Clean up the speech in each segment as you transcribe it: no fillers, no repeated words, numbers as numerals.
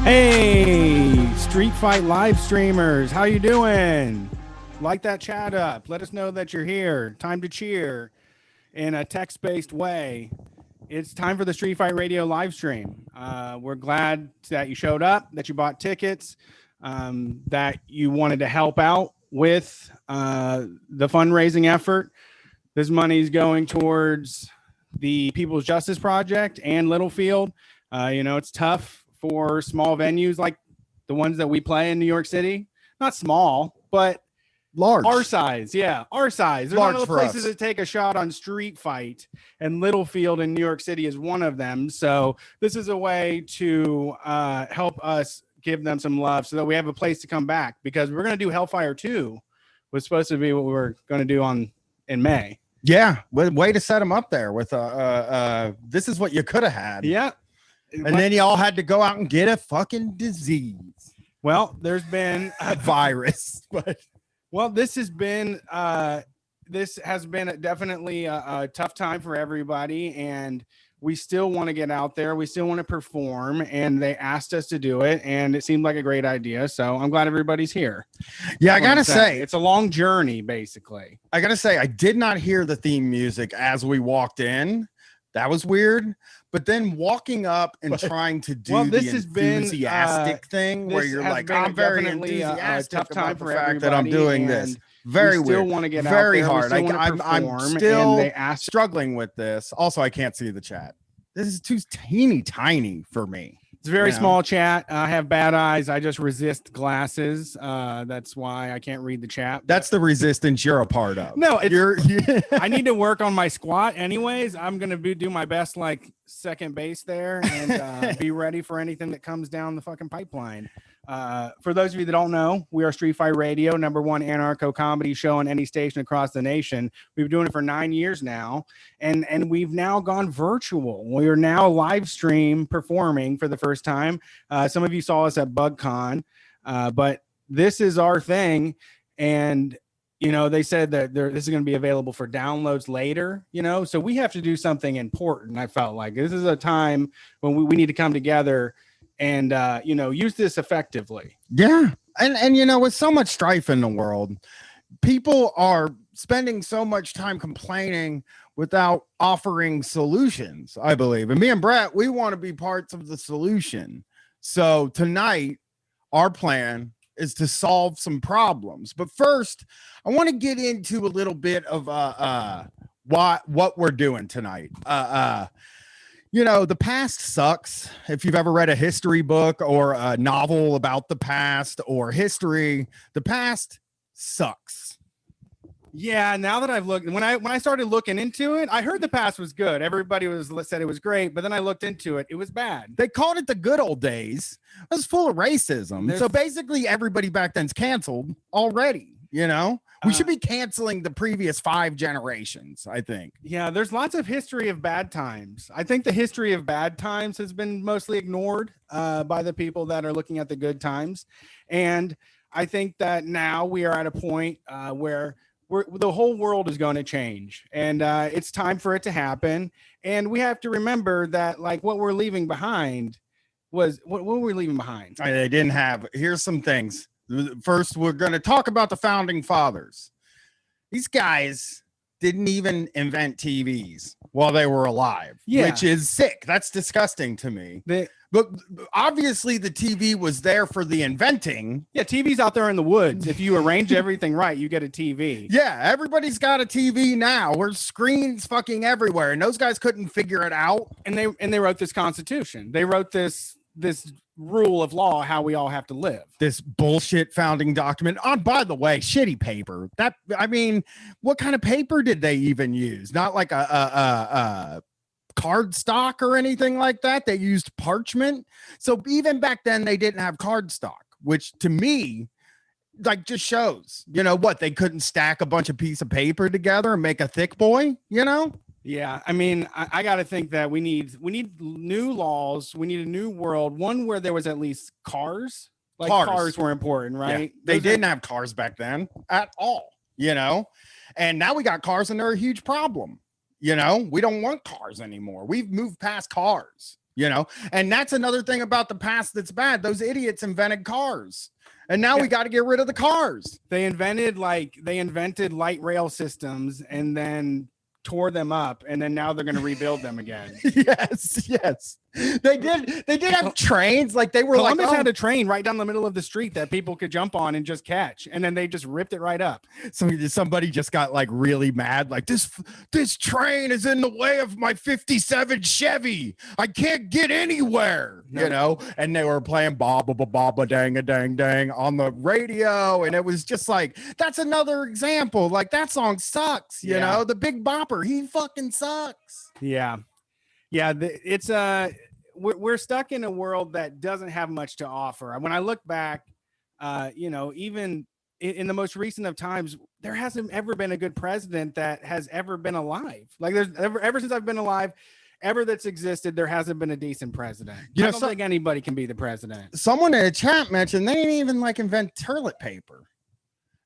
Hey, Street Fight live streamers, how you doing? Like that chat up. Let us know that you're here. Time to cheer in a text-based way. It's time for the Street Fight Radio live stream. We're glad that you showed up, that you bought tickets, that you wanted to help out with the fundraising effort. This money is going towards the People's Justice Project and Littlefield. It's tough for small venues like the ones that we play in New York City. Not small, but large. Our size. Yeah, our size. There's large one of the places that take a shot on Street Fight, and Littlefield in New York City is one of them. So this is a way to help us give them some love so that we have a place to come back, because we're going to do Hellfire 2 was supposed to be what we were going to do in May. Yeah, way to set them up there with this is what you could have had. Yeah. And then you all had to go out and get a fucking disease. Well, there's been a virus, but this has been definitely a tough time for everybody, and we still want to get out there. We still want to perform, and they asked us to do it, and it seemed like a great idea. So I'm glad everybody's here. Yeah, I gotta say, it's a long journey, basically. I gotta say, I did not hear the theme music as we walked in. That was weird. But then walking up and trying to do the enthusiastic thing where you're like, I'm very enthusiastic tough time about for the fact everybody, that I'm doing this. Very weird. Still want to get very out there. hard. I'm still struggling with this. Also, I can't see the chat. This is too tiny for me. It's a very small chat. I have bad eyes. I just resist glasses. That's why I can't read the chat. That's the resistance you're a part of. No, I need to work on my squat anyways. I'm going to do my best, like second base there, and be ready for anything that comes down the fucking pipeline. For those of you that don't know, we are Street Fight Radio, #1 anarcho-comedy show on any station across the nation. We've been doing it for 9 years now, and we've now gone virtual. We are now live stream performing for the first time. Some of you saw us at BugCon, but this is our thing, and they said that this is going to be available for downloads later, so we have to do something important. I felt like this is a time when we need to come together and use this effectively. Yeah. And with so much strife in the world, people are spending so much time complaining without offering solutions, I believe. And me and Brett, we want to be parts of the solution. So tonight, our plan is to solve some problems. But first, I want to get into a little bit of what we're doing tonight. The past sucks. If you've ever read a history book or a novel about the past or history, the past sucks. Yeah, now that I've looked, when I started looking into it, I heard the past was good. Everybody said it was great, but then I looked into it. It was bad. They called it the good old days. It was full of racism. So basically everybody back then's canceled already, We should be canceling the previous 5 generations, I think. Yeah, there's lots of history of bad times. I think the history of bad times has been mostly ignored by the people that are looking at the good times. And I think that now we are at a point where the whole world is going to change. And it's time for it to happen. And we have to remember that, like, what we're leaving behind was what were we leaving behind? They didn't have. Here's some things. First, we're going to talk about the founding fathers. These guys didn't even invent TVs while they were alive, which is sick. That's disgusting to me. But obviously the TV was there for the inventing. Yeah, TV's out there in the woods. If you arrange everything right, you get a TV. Yeah, everybody's got a TV now. We're screens fucking everywhere, and those guys couldn't figure it out. And they wrote this Constitution. They wrote this rule of law, how we all have to live. This bullshit founding document. Oh, by the way, shitty paper. What kind of paper did they even use? Not like a card stock or anything like that. They used parchment. So even back then they didn't have card stock, which to me just shows, they couldn't stack a bunch of piece of paper together and make a thick boy, Yeah, I got to think that we need new laws. We need a new world, one where there was at least cars. Cars were important, right? Yeah, they didn't have cars back then at all, and now we got cars and they're a huge problem. We don't want cars anymore. We've moved past cars, And that's another thing about the past that's bad. Those idiots invented cars, and now we got to get rid of the cars. They invented light rail systems and then tore them up, and then now they're going to rebuild them again. Yes. They did have trains. Like they were Columbus had a train right down the middle of the street that people could jump on and just catch, and then they just ripped it right up. Somebody just got like really mad, like this train is in the way of my 57 Chevy. I can't get anywhere, and they were playing ba ba ba ba ba dang a dang dang on the radio, and it was just like, that's another example. Like that song sucks, you know, the Big Bopper, he fucking sucks. We're stuck in a world that doesn't have much to offer. When I look back, even in the most recent of times, there hasn't ever been a good president that has ever been alive. Like there's ever since I've been alive, ever that's existed, there hasn't been a decent president. I don't think anybody can be the president. Someone in the chat mentioned they didn't even invent toilet paper.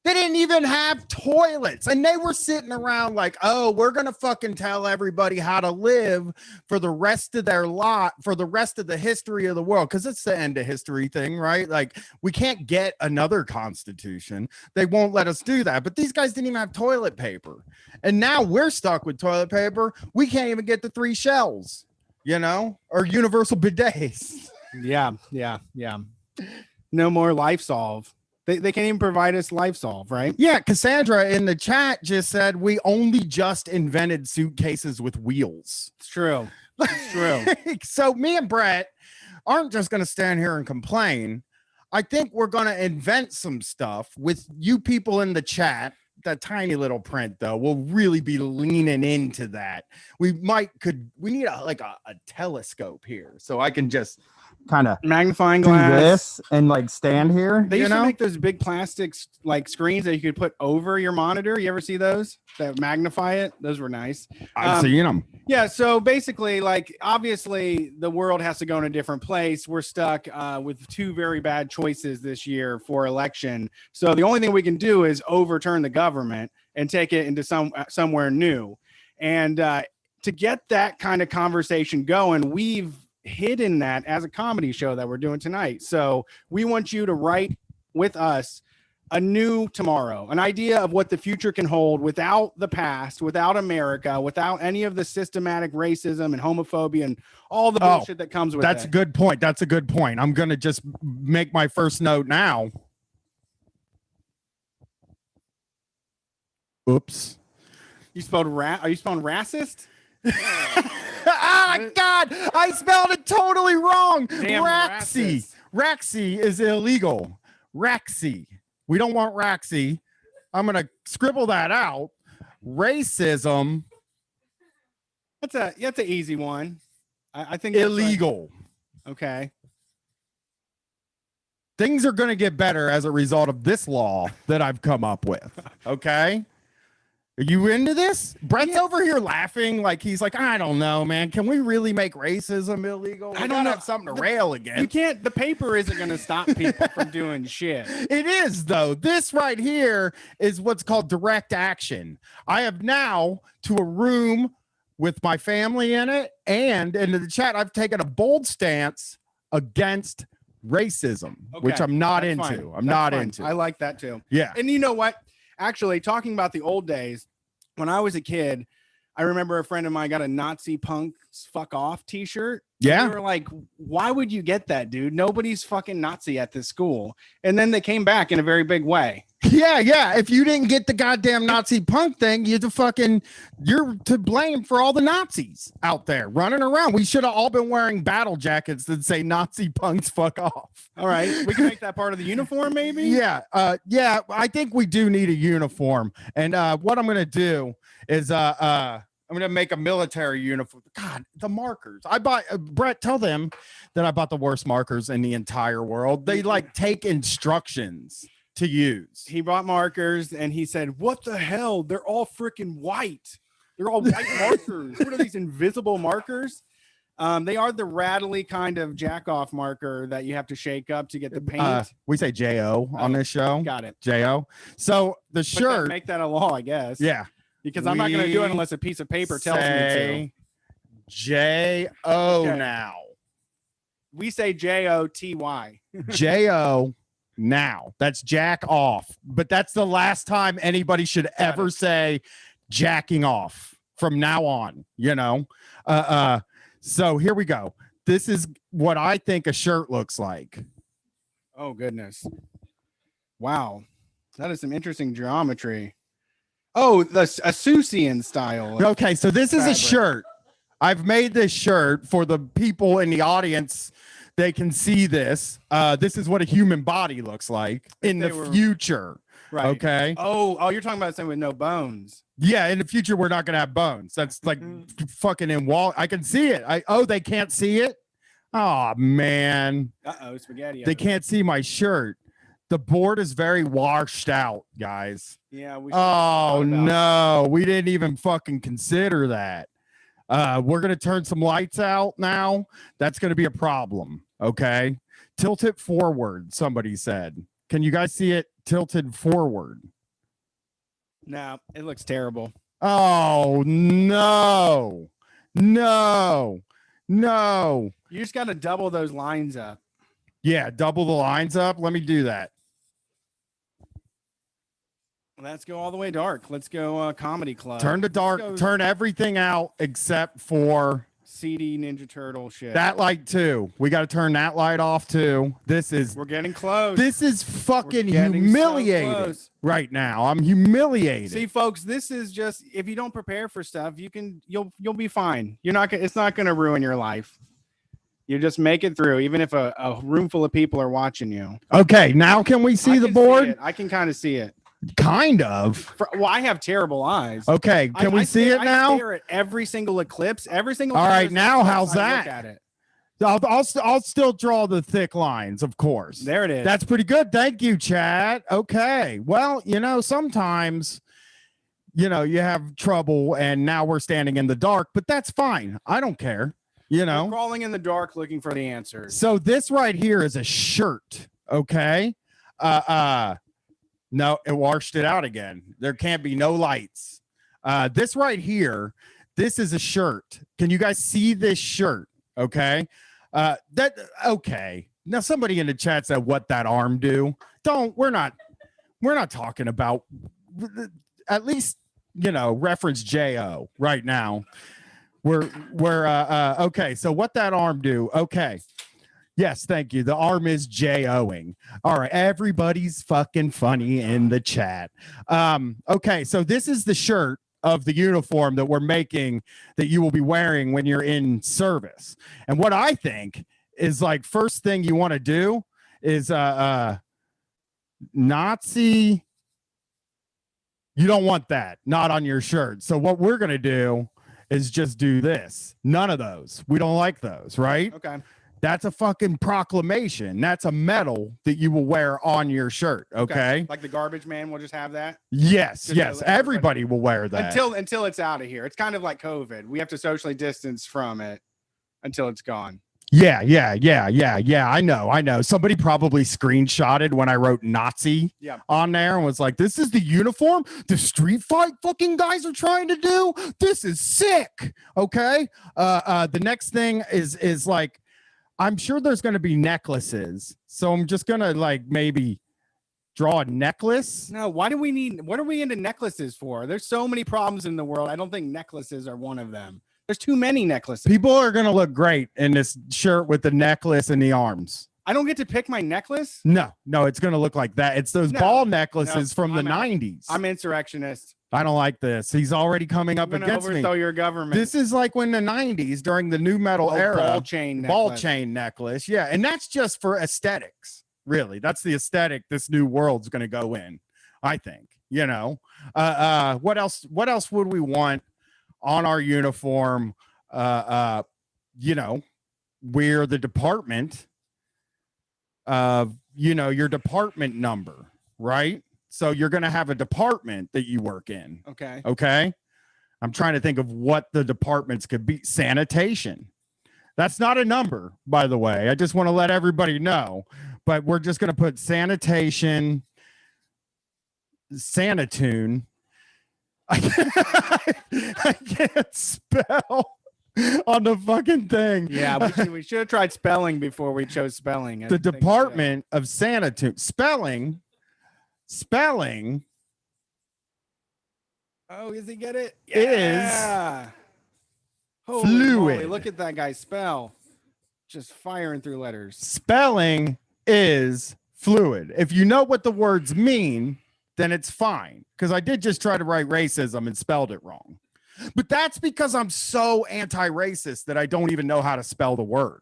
They didn't even have toilets, and they were sitting around like, oh, we're going to fucking tell everybody how to live for the rest of their lot, for the rest of the history of the world. Cause it's the end of history thing, right? Like we can't get another constitution. They won't let us do that. But these guys didn't even have toilet paper. And now we're stuck with toilet paper. We can't even get the 3 shells, or universal bidets. Yeah. No more Lifesolve. They can't even provide us Lifesolve, right? Yeah, Cassandra in the chat just said we only just invented suitcases with wheels. It's true. It's true. So me and Brett aren't just going to stand here and complain. I think we're going to invent some stuff with you people in the chat. That tiny little print, though, we'll really be leaning into that. We need a telescope here, so I can just kind of magnifying glass this and stand here. They used to make those big plastics screens that you could put over your monitor. You ever see those that magnify it? Those were nice. I've seen them. Yeah. So basically, obviously the world has to go in a different place. We're stuck with 2 very bad choices this year for election. So the only thing we can do is overturn the government and take it into somewhere new. And to get that kind of conversation going, we've hidden that as a comedy show that we're doing tonight. So we want you to write with us a new tomorrow, an idea of what the future can hold without the past, without America, without any of the systematic racism and homophobia and all the bullshit that comes with it. That's a good point. That's a good point. I'm going to just make my first note now. Oops. You spelled are you spelling racist? Oh my God, I spelled it totally wrong. Damn, Raxi. Raxi is illegal. Raxi. We don't want Raxi. I'm going to scribble that out. Racism. That's an easy one. I think illegal. Okay. Things are going to get better as a result of this law that I've come up with. Okay. Are you into this? Brett's over here laughing like he's like, I don't know, man. Can we really make racism illegal? I don't know. Have something to rail against. You can't. The paper isn't going to stop people from doing shit. It is, though. This right here is what's called direct action. I have now to a room with my family in it, and into the chat, I've taken a bold stance against racism, which I'm not into. Fine. I'm not into. I like that too. Yeah. And you know what? Actually, talking about the old days, when I was a kid, I remember a friend of mine got a Nazi punks fuck off t-shirt. Yeah. They were like, why would you get that, dude? Nobody's fucking Nazi at this school. And then they came back in a very big way. Yeah. If you didn't get the goddamn Nazi punk thing, you're to blame for all the Nazis out there running around. We should have all been wearing battle jackets that say Nazi punks fuck off. All right. We can make that part of the uniform, maybe? Yeah. I think we do need a uniform. And what I'm going to do is I'm going to make a military uniform. God, the markers. I bought, Brett, tell them that I bought the worst markers in the entire world. They take instructions to use. He bought markers and he said, what the hell? They're all freaking white. They're all white markers. What are these invisible markers? They are the rattly kind of jack off marker that you have to shake up to get the paint. We say J-O on this show. Got it. J-O. So the shirt. Make that a law, I guess. Yeah. Because I'm not going to do it unless a piece of paper tells me to. J-O now. We say Joty. J-O now. That's jack off. But that's the last time anybody should ever say jacking off from now on, you know? So here we go. This is what I think a shirt looks like. Oh, goodness. Wow. That is some interesting geometry. Oh, the Asusian style. Okay, so this is a fabric. shirt. I've made this shirt for the people in the audience. They can see this. This is what a human body looks like in the future. Right. Okay. Oh, you're talking about something with no bones. Yeah, in the future we're not gonna have bones. That's like fucking in wall. I can see it. They can't see it. Oh man. Spaghetti. They can't see my shirt. The board is very washed out, guys. Yeah. Oh no, we didn't even fucking consider that. We're gonna turn some lights out now. That's gonna be a problem. Okay. Tilt it forward, somebody said. Can you guys see it tilted forward? No, it looks terrible. Oh no. No. You just got to double those lines up. Yeah, double the lines up. Let me do that. Let's go all the way dark. Let's go comedy club. Turn to dark. Turn everything out except for CD Ninja Turtle shit. That light too. We got to turn that light off too. We're getting close. This is fucking humiliating right now. I'm humiliated. See, folks, this is just, if you don't prepare for stuff, you'll be fine. It's not going to ruin your life. You just make it through, even if a room full of people are watching you. Okay, now can we see the board? I can kind of see it. Kind of. I have terrible eyes. Okay, can we see it now? I stare at every single eclipse, every single. All right, now how's that? Look at it. I'll still draw the thick lines, of course. There it is. That's pretty good. Thank you, chat. Okay. Well, sometimes, you have trouble, and now we're standing in the dark, but that's fine. I don't care. We're crawling in the dark looking for the answers. So this right here is a shirt. Okay. No, it washed it out again. There can't be no lights. This right here, this is a shirt. Can you guys see this shirt? Okay. Okay. Now somebody in the chat said what that arm do. We're not talking about, at least, reference J-O right now. We're okay. So what that arm do? Okay. Yes, thank you. The arm is J-O-ing. All right, everybody's fucking funny in the chat. Okay, so this is the shirt of the uniform that we're making that you will be wearing when you're in service. And what I think is, like, first thing you want to do is Nazi. You don't want that, not on your shirt. So what we're gonna do is just do this. None of those. We don't like those, right? Okay. That's a fucking proclamation. That's a medal that you will wear on your shirt. Okay. Like the garbage man will just have that. Yes. Everybody will wear that until it's out of here. It's kind of like COVID. We have to socially distance from it until it's gone. Yeah. I know. Somebody probably screenshotted when I wrote Nazi on there and was like, this is the uniform the street fight fucking guys are trying to do. This is sick. Okay. The next thing is like, I'm sure there's going to be necklaces. So I'm just going to maybe draw a necklace. No, what are we into necklaces for? There's so many problems in the world. I don't think necklaces are one of them. There's too many necklaces. People are going to look great in this shirt with the necklace and the arms. I don't get to pick my necklace? No, it's going to look like that. It's those ball necklaces from the 90s. I'm insurrectionist. I don't like this. He's already coming up against me. Overthrow your government. This is like when the 90s during the new metal era. Ball chain necklace. Yeah. And that's just for aesthetics. Really. That's the aesthetic this new world's going to go in, I think. What else would we want on our uniform? We're the department of, your department number, right? So you're going to have a department that you work in. Okay. I'm trying to think of what the departments could be. Sanitation. That's not a number, by the way. I just want to let everybody know. But we're just going to put sanitation, Sanitune. I can't spell. on the fucking thing. Yeah, we should have tried spelling before we chose spelling. The Department of Sanitary spelling. Oh, does he get it? Is Holy fluid. moly, look at that guy spell. Just firing through letters. Spelling is fluid. If you know what the words mean, then it's fine. Because I did just try to write racism and spelled it wrong. But that's because I'm so anti-racist that I don't even know how to spell the word.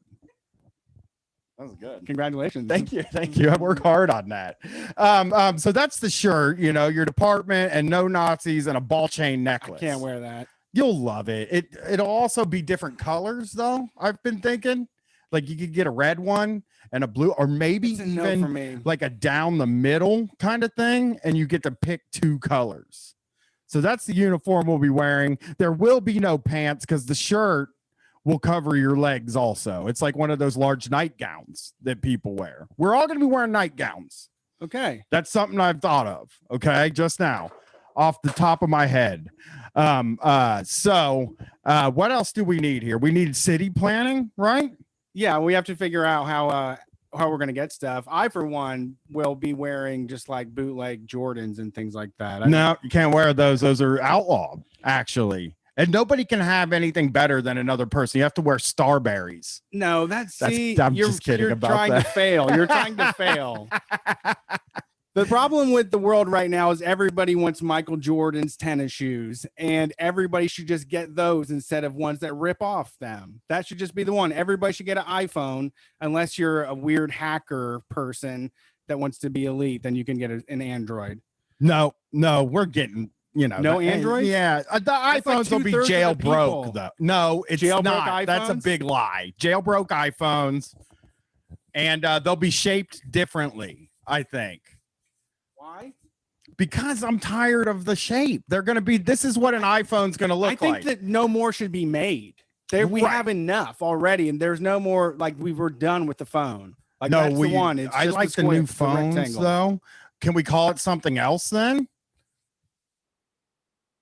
That was good. Congratulations. Thank you. Thank you. I work hard on that. So that's the shirt, you know, your department and no Nazis and a ball chain necklace. I can't wear that. You'll love it. It'll also be different colors, though. I've been thinking like you could get a red one and a blue, or maybe even like a down the middle kind of thing. And you get to pick 2 colors. So that's the uniform we'll be wearing. There will be no pants because the shirt will cover your legs also. It's like one of those large nightgowns that people wear. We're all going to be wearing nightgowns. Okay. That's something I've thought of. Okay. Just now off the top of my head. So what else do we need here? We need city planning, right? Yeah. We have to figure out how we're going to get stuff. I, for one, will be wearing just like bootleg Jordans and things like that. No, you can't wear those. Those are outlawed, actually. And nobody can have anything better than another person. You have to wear Starberries. No, I'm just kidding you're about trying that. to fail. You're trying to fail. The problem with the world right now is everybody wants Michael Jordan's tennis shoes, and everybody should just get those instead of ones that rip off them. That should just be the one. Everybody should get an iPhone, unless you're a weird hacker person that wants to be elite. Then you can get an Android. No, we're getting, you know, no Android. Yeah, the iPhones will be jailbroke though. No, it's jailbroke not. iPhones? That's a big lie. Jailbroke iPhones, and they'll be shaped differently, I think. Why? Because I'm tired of the shape. They're going to be. This is what an iPhone's going to look like. I think that no more should be made. We have enough already, and there's no more. Like we were done with the phone. Like no, that's the one. It's I just like the new phones though. Can we call it something else then?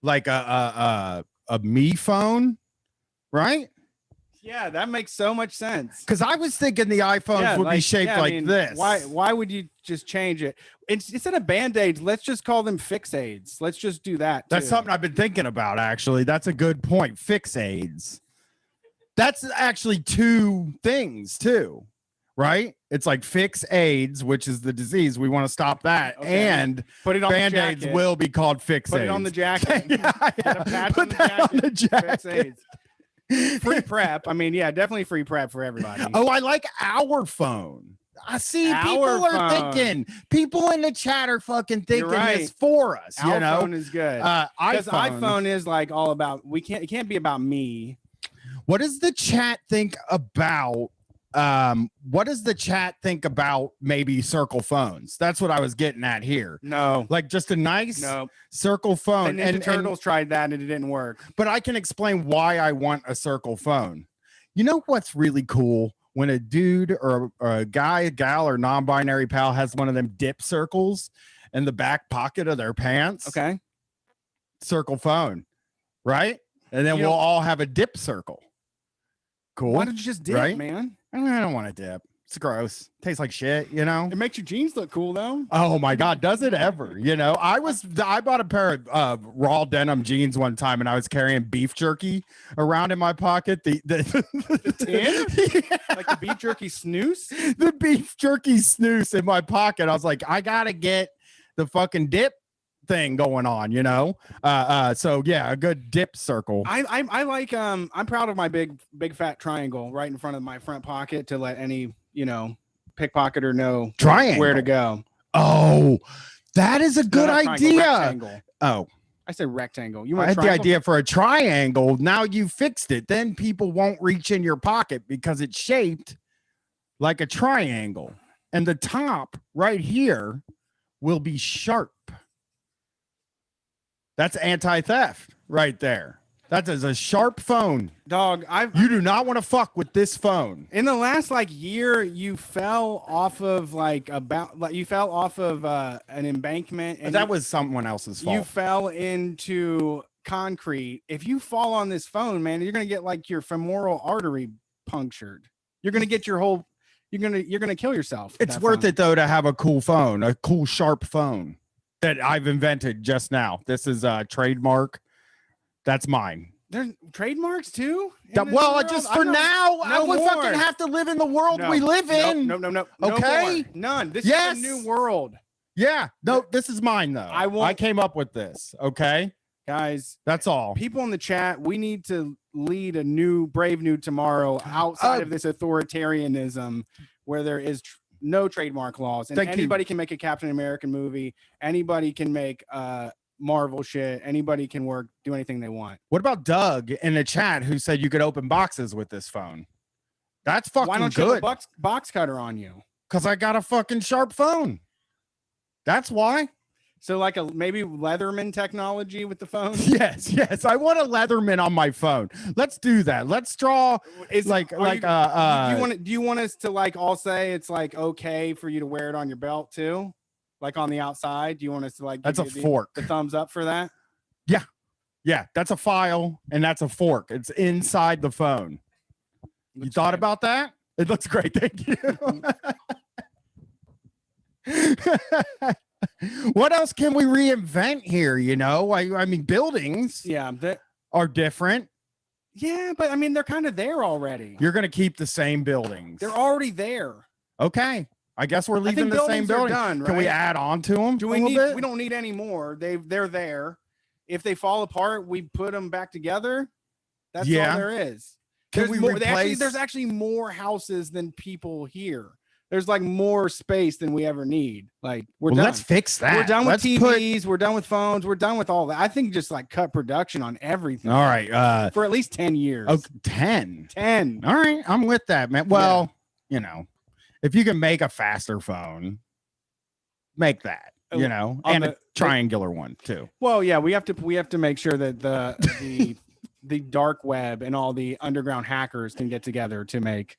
Like a me phone, right? Yeah, that makes so much sense. Because I was thinking the iPhones would be shaped like this. Why would you just change it? Instead of Band-Aids, let's just call them Fix-Aids. Let's just do that. That's something I've been thinking about, actually. That's a good point. Fix-Aids. That's actually 2 things, too, right? It's like Fix-Aids, which is the disease. We want to stop that. Okay. And put it on Band-Aids will be called Fix-Aids. Put it on the jacket. Put that on the jacket. Fix-Aids. Free prep. I mean, yeah, definitely free prep for everybody. Oh, I like our phone. I see Our people are phone. thinking. People in the chat are fucking thinking this for us. Our you know, phone is good. Because iPhone is like all about. It can't be about me. What does the chat think about? What does the chat think about maybe circle phones? That's what I was getting at here. No, like just a nice circle phone. The Ninja Turtles tried that and it didn't work. But I can explain why I want a circle phone. You know what's really cool? When a dude or a guy, a gal, or non-binary pal has one of them dip circles in the back pocket of their pants. Okay. Circle phone, right? And then we'll all have a dip circle. Cool. Why don't you just dip, man? I don't want to dip. It's gross. Tastes like shit, you know? It makes your jeans look cool, though. Oh, my God. Does it ever? You know, I bought a pair of raw denim jeans one time, and I was carrying beef jerky around in my pocket. The tin? Yeah. Like the beef jerky snooze? The beef jerky snooze in my pocket. I was like, I got to get the fucking dip thing going on, you know? So yeah, a good dip circle. I like I'm proud of my big fat triangle right in front of my front pocket to let any, you know, pickpocketer know where to go. Oh, that is a good idea. Oh, I said rectangle. I had the idea for a triangle. Now you fixed it. Then people won't reach in your pocket because it's shaped like a triangle. And the top right here will be sharp. That's anti-theft right there. That is a sharp phone. Dog, you do not want to fuck with this phone. In the last year, you fell off of an embankment, and that was someone else's fault. You fell into concrete. If you fall on this phone, man, you're gonna get like your femoral artery punctured. You're gonna get your whole. You're gonna kill yourself. It's worth it though to have a cool phone, a cool sharp phone that I've invented just now. This is a trademark. That's mine. There's trademarks too. Well, just for now, I would fucking have to live in the world we live in. No. Okay, none. This is a new world. Yeah, no, this is mine though. I came up with this. Okay, guys, that's all. People in the chat, we need to lead a new brave new tomorrow outside of this authoritarianism where there is no trademark laws and anybody can make a Captain American movie. Anybody can make Marvel shit. Anybody can do anything they want. What about Doug in the chat who said you could open boxes with this phone? That's fucking Why don't good. You have a box cutter on you? Because I got a fucking sharp phone. That's why. So like maybe Leatherman technology with the phone. Yes. I want a Leatherman on my phone. Let's do that. Let's draw. Do you want us to like all say it's like okay for you to wear it on your belt too? Like on the outside, do you want us to like? That's a fork. The thumbs up for that. Yeah. That's a file and that's a fork. It's inside the phone. You thought about that? It looks great. Thank you. What else can we reinvent here? You know, I mean, buildings. Yeah, are different. Yeah, but I mean, they're kind of there already. You're going to keep the same buildings. They're already there. Okay. I guess we're leaving the same building. Done, right? Can we add on to them? We don't need any more. They're there. If they fall apart, we put them back together. That's all there is. There's actually more houses than people here. There's like more space than we ever need. Like done. Let's fix that. We're done with TVs. We're done with phones. We're done with all that. I think just like cut production on everything. All right. For at least 10 years. Oh, 10. 10. All right. I'm with that, man. Well, you know, if you can make a faster phone, make that, you know, and a triangular one too. Well, yeah, we have to make sure that the dark web and all the underground hackers can get together to make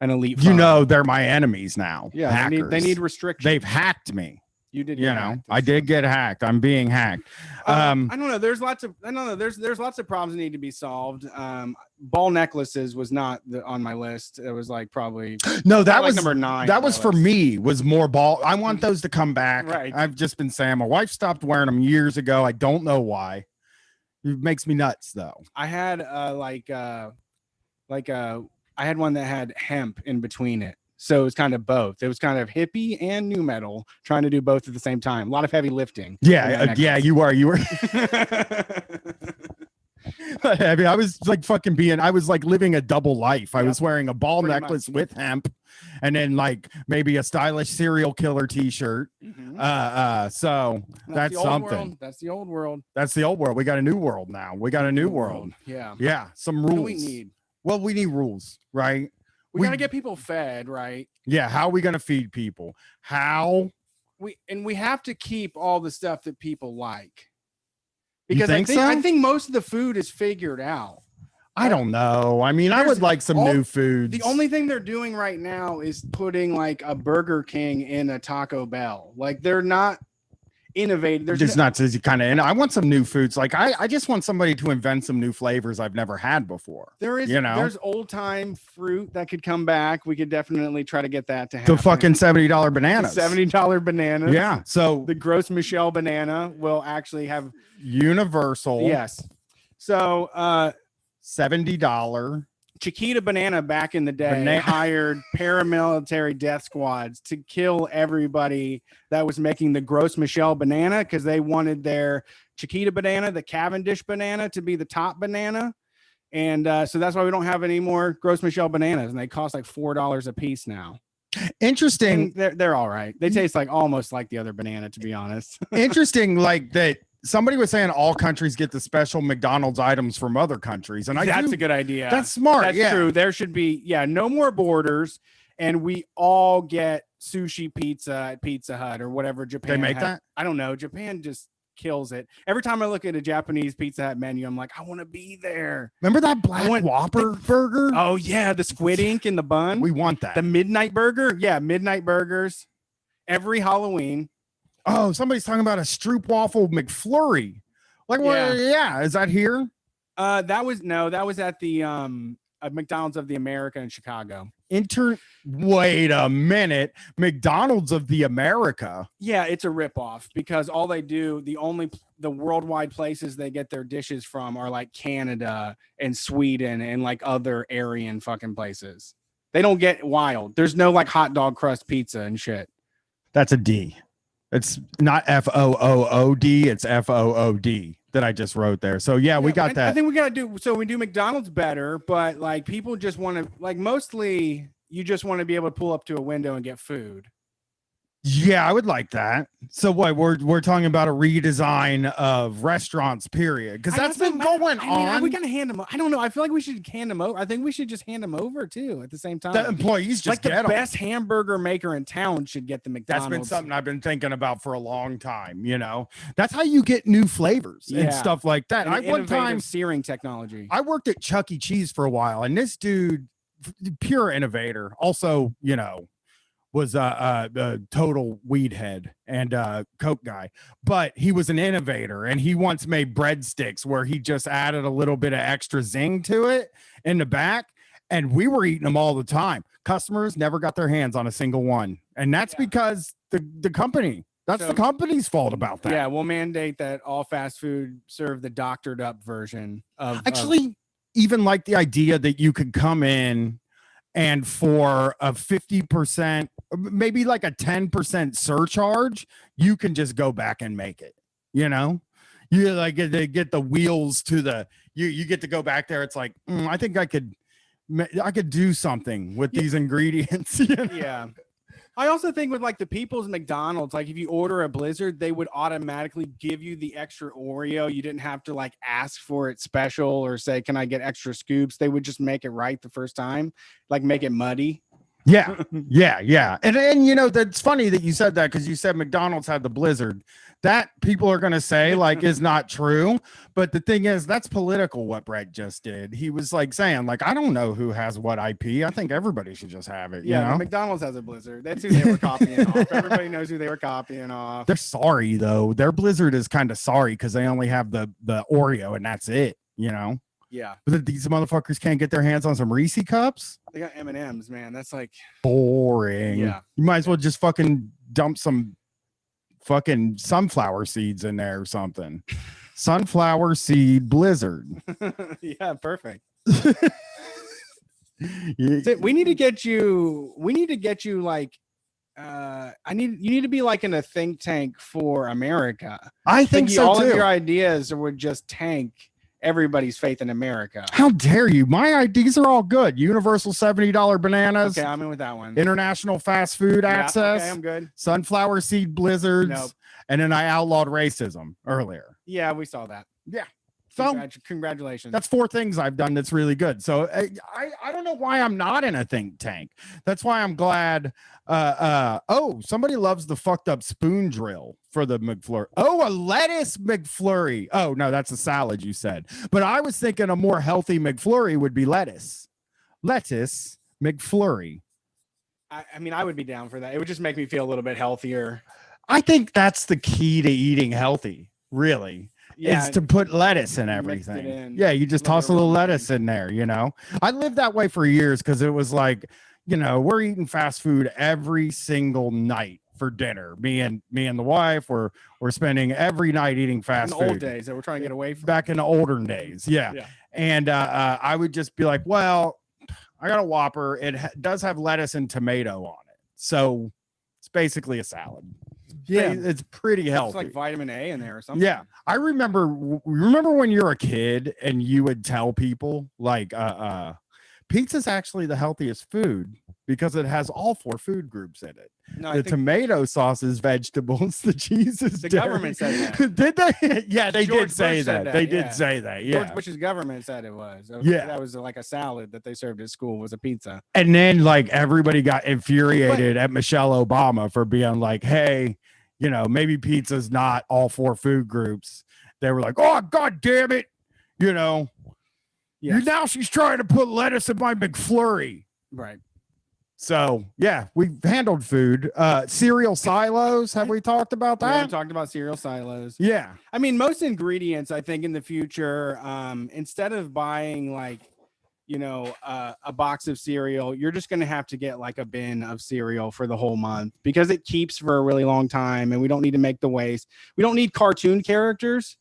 an elite phone. You know, they're my enemies now. Yeah, they need restrictions. They've hacked me. You did. You know, I did get hacked. I'm being hacked. I don't know. There's lots of problems that need to be solved. Ball necklaces was not on my list. It was like probably that was number 9. That was for me. Was more ball. I want those to come back. Right. I've just been saying my wife stopped wearing them years ago. I don't know why. It makes me nuts though. I had I had one that had hemp in between it. So it was kind of both. It was kind of hippie and new metal, trying to do both at the same time. A lot of heavy lifting. Yeah, you were. I mean, I was like I was like living a double life. I was wearing a ball necklace with hemp and then like maybe a stylish serial killer t-shirt. Mm-hmm. So that's something. That's the old world. That's the old world. We got a new world now. We got a new world. Yeah. Yeah. Some rules. What do we need? Well, we need rules, right? We got to get people fed, right? Yeah. How are we going to feed people? We have to keep all the stuff that people like. Because I think most of the food is figured out. I don't know. I mean, I would like some new foods. The only thing they're doing right now is putting like a Burger King in a Taco Bell. Like they're not innovative. There's just not kind of. And I want some new foods. Like I just want somebody to invent some new flavors I've never had before. There's old time fruit that could come back. We could definitely try to get that to happen. The fucking $70 bananas. $70 bananas. Yeah. So the Gross Michelle banana will actually have universal. Yes. So $70. Chiquita Banana back in the day hired paramilitary death squads to kill everybody that was making the Gross Michelle banana because they wanted their Chiquita banana, the Cavendish banana, to be the top banana. And so that's why we don't have any more Gross Michelle bananas. And they cost like $4 a piece now. Interesting. And they're all right. They taste like almost like the other banana, to be honest. Interesting. Like that. Somebody was saying all countries get the special McDonald's items from other countries. And that's a good idea. That's smart. That's true. There should be, no more borders. And we all get sushi pizza at Pizza Hut or whatever Japan. They make that? I don't know. Japan just kills it. Every time I look at a Japanese Pizza Hut menu, I'm like, I want to be there. Remember that Black Whopper burger? Oh, yeah. The squid ink in the bun. We want that. The midnight burger. Yeah. Midnight burgers. Every Halloween. Oh, somebody's talking about a Stroop Waffle McFlurry. Like, well, yeah, is that here? That was at the McDonald's of the America in Chicago. Wait a minute. McDonald's of the America. Yeah, it's a ripoff because all they do, the worldwide places they get their dishes from are like Canada and Sweden and like other Aryan fucking places. They don't get wild. There's no like hot dog crust pizza and shit. That's a D. It's not FOOOD. It's FOOD that I just wrote there. So yeah, we got that. I think we got to do, so we do McDonald's better, but like people just want to, like, mostly you just want to be able to pull up to a window and get food. Yeah, I would like that. So what we're talking about a redesign of restaurants, period, because that's been going on. We gotta hand them. I don't know. I feel like we should hand them over. I think we should just hand them over too at the same time. The employees just like get the best hamburger maker in town should get the McDonald's. That's been something I've been thinking about for a long time. You know, that's how you get new flavors and stuff like that. And one time searing technology. I worked at Chuck E. Cheese for a while, and this dude, pure innovator, also, you know, was a total weed head and coke guy, but he was an innovator, and he once made breadsticks where he just added a little bit of extra zing to it in the back, and we were eating them all the time. Customers never got their hands on a single one, and that's because the company. That's the company's fault about that. Yeah, we'll mandate that all fast food serve the doctored up version of. Actually, even like the idea that you could come in and for a 50%, maybe like a 10% surcharge, you can just go back and make it. You know, you like get the wheels to the you get to go back there. It's like I think I could do something with these ingredients. You know? Yeah. I also think with like the People's McDonald's, like if you order a Blizzard, they would automatically give you the extra Oreo. You didn't have to like ask for it special or say, can I get extra scoops? They would just make it right the first time, like make it muddy. Yeah. And you know, that's funny that you said that, because you said McDonald's had the Blizzard. That people are going to say like is not true. But the thing is, that's political what Brett just did. He was like saying, like, I don't know who has what IP. I think everybody should just have it. You know? McDonald's has a Blizzard. That's who they were copying off. Everybody knows who they were copying off. They're sorry, though. Their Blizzard is kind of sorry because they only have the Oreo and that's it, you know? Yeah. But these motherfuckers can't get their hands on some Reese cups. They got M&Ms, man. That's like boring. Yeah. You might as well just fucking dump some fucking sunflower seeds in there or something. Sunflower seed Blizzard. Yeah, perfect. We need to get you like you need to be like in a think tank for America. I think so all too. Of your ideas would just tank everybody's faith in America. How dare you? My ideas are all good. Universal $70 bananas. Okay, I'm in with that one. International fast food access. Okay, I'm good. Sunflower seed blizzards. Nope. And then I outlawed racism earlier. Yeah, we saw that. Yeah. So congratulations. That's 4 things I've done that's really good. So I don't know why I'm not in a think tank. That's why I'm glad. Somebody loves the fucked up spoon drill for the McFlurry. Oh, a lettuce McFlurry. Oh, no, that's a salad you said. But I was thinking a more healthy McFlurry would be lettuce. Lettuce McFlurry. I mean, I would be down for that. It would just make me feel a little bit healthier. I think that's the key to eating healthy, really. Yeah, it's to put lettuce in everything. Yeah, you just toss a little lettuce in there, you know. I lived that way for years because it was like, you know, we're eating fast food every single night for dinner. Me and the wife, we're spending every night eating fast food. In the old days that we're trying to get away from. Back in the older days, yeah. And I would just be like, well, I got a Whopper. It does have lettuce and tomato on it, so it's basically a salad. Yeah, it's pretty healthy. It's like vitamin A in there or something. Yeah, I remember when you were a kid and you would tell people like pizza's actually the healthiest food because it has all 4 food groups in it. No, the tomato sauce is vegetables, the cheese is the dairy. Government said that. Did they? Yeah, they George did say Bush that. They did say that. Yeah. George Bush's government said it was. Yeah. That was like a salad that they served at school was a pizza. And then like everybody got infuriated at Michelle Obama for being like, hey, you know, maybe pizza's not all 4 food groups. They were like, oh, God damn it. You know, now she's trying to put lettuce in my McFlurry. Right. So yeah, we've handled food. Cereal silos. Have we talked about We haven't that? talked about cereal silos. Yeah. I mean, most ingredients, I think in the future, instead of buying like, a box of cereal, you're just going to have to get like a bin of cereal for the whole month because it keeps for a really long time and we don't need to make the waste. We don't need cartoon characters.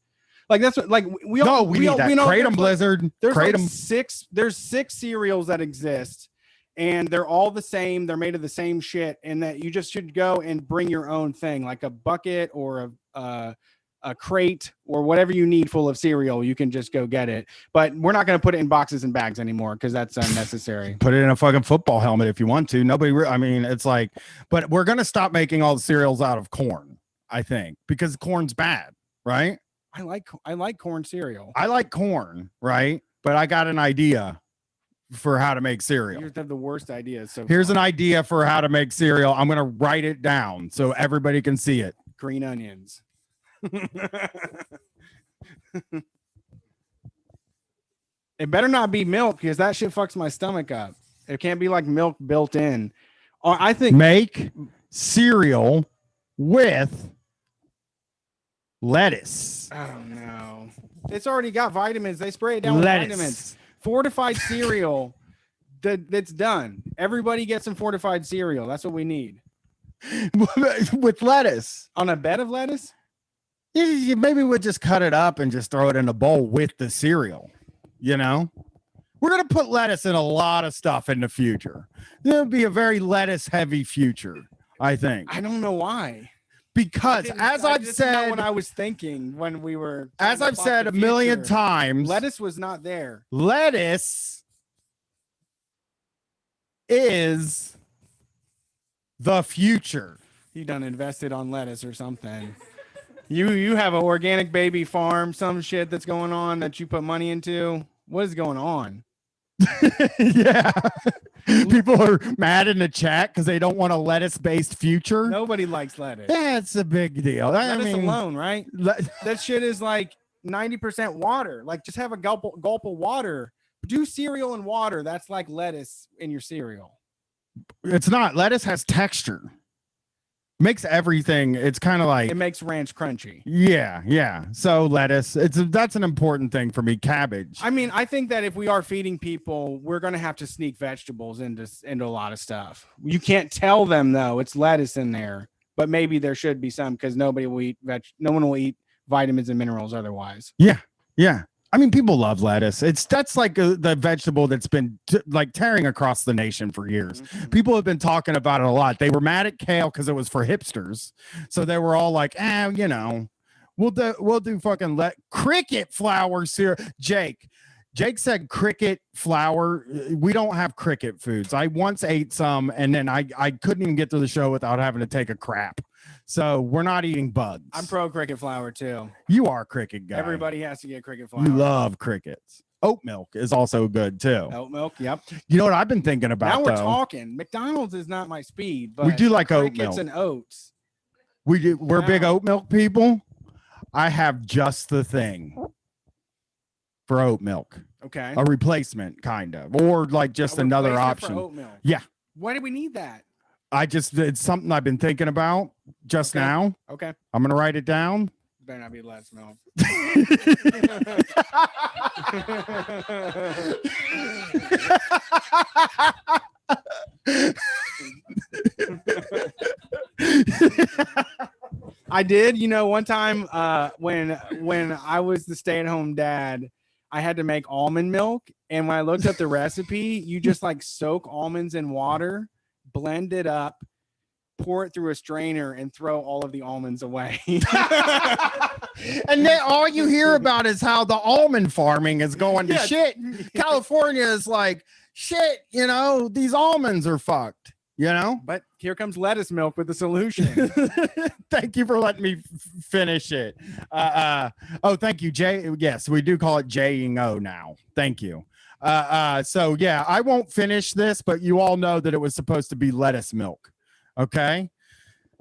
Like that's what, like we all, We need that. know Kratom Blizzard. there's like Kratom. there's 6 cereals that exist and they're all the same. They're made of the same shit and that you just should go and bring your own thing, like a bucket or a crate or whatever you need full of cereal. You can just go get it, but we're not going to put it in boxes and bags anymore because that's unnecessary. Put it in a fucking football helmet if you want to. I mean, it's like, but we're going to stop making all the cereals out of corn, I think, because corn's bad, right? I like corn cereal. I like corn, right? But I got an idea for how to make cereal. You have the worst ideas. So here's an idea for how to make cereal. I'm going to write it down so everybody can see it. Green onions. It better not be milk because that shit fucks my stomach up. It can't be like milk built in. Or I think make cereal with lettuce. Oh no. It's already got vitamins. They spray it down with vitamins. Fortified cereal. That's done. Everybody gets some fortified cereal. That's what we need. With lettuce. On a bed of lettuce? Maybe we'll just cut it up and just throw it in a bowl with the cereal. We're going to put lettuce in a lot of stuff in the future. There'll be a very lettuce heavy future, I think. I don't know why. Because as I've said, what I was thinking when we were, as I've said a million times, lettuce was not there. Lettuce is the future. You done invested on lettuce or something. You have an organic baby farm, some shit that's going on that you put money into. What is going on? Yeah. People are mad in the chat because they don't want a lettuce-based future. Nobody likes lettuce. Yeah, it's a big deal. Lettuce alone, right? That shit is like 90% water. Like just have a gulp of water. Do cereal and water. That's like lettuce in your cereal. It's not. Lettuce has texture. Makes everything. It's kind of like it makes ranch crunchy. Yeah. So lettuce. That's an important thing for me. Cabbage. I mean, I think that if we are feeding people, we're gonna have to sneak vegetables into a lot of stuff. You can't tell them though it's lettuce in there, but maybe there should be some because nobody will eat no one will eat vitamins and minerals otherwise. Yeah. I mean, people love lettuce. That's like the vegetable that's been like tearing across the nation for years. Mm-hmm. People have been talking about it a lot. They were mad at kale because it was for hipsters, so they were all like, we'll do fucking cricket flour cereal. Jake said cricket flour. We don't have cricket foods. I once ate some, and then I couldn't even get to the show without having to take a crap. So we're not eating bugs. I'm pro cricket flour too. You are a cricket guy. Everybody has to get cricket flour. You love crickets. Oat milk is also good too. Oat milk, yep. You know what I've been thinking about? Now we're talking. McDonald's is not my speed, but we do like oat milk. Crickets and oats. We do. We're big oat milk people. I have just the thing for oat milk. Okay. A replacement, kind of, or like just another option. For oat milk. Yeah. Why do we need that? It's something I've been thinking about just now. Okay. I'm going to write it down. Better not be less milk. I did, one time when I was the stay-at-home dad, I had to make almond milk, and when I looked up the recipe, you just like soak almonds in water, blend it up, pour it through a strainer, and throw all of the almonds away. And then all you hear about is how the almond farming is going to shit. California is like, shit, these almonds are fucked, But here comes lettuce milk with the solution. Thank you for letting me finish it. Thank you, Jay. Yes, we do call it J-ing-O now. Thank you. So yeah, I won't finish this, but you all know that it was supposed to be lettuce milk. Okay.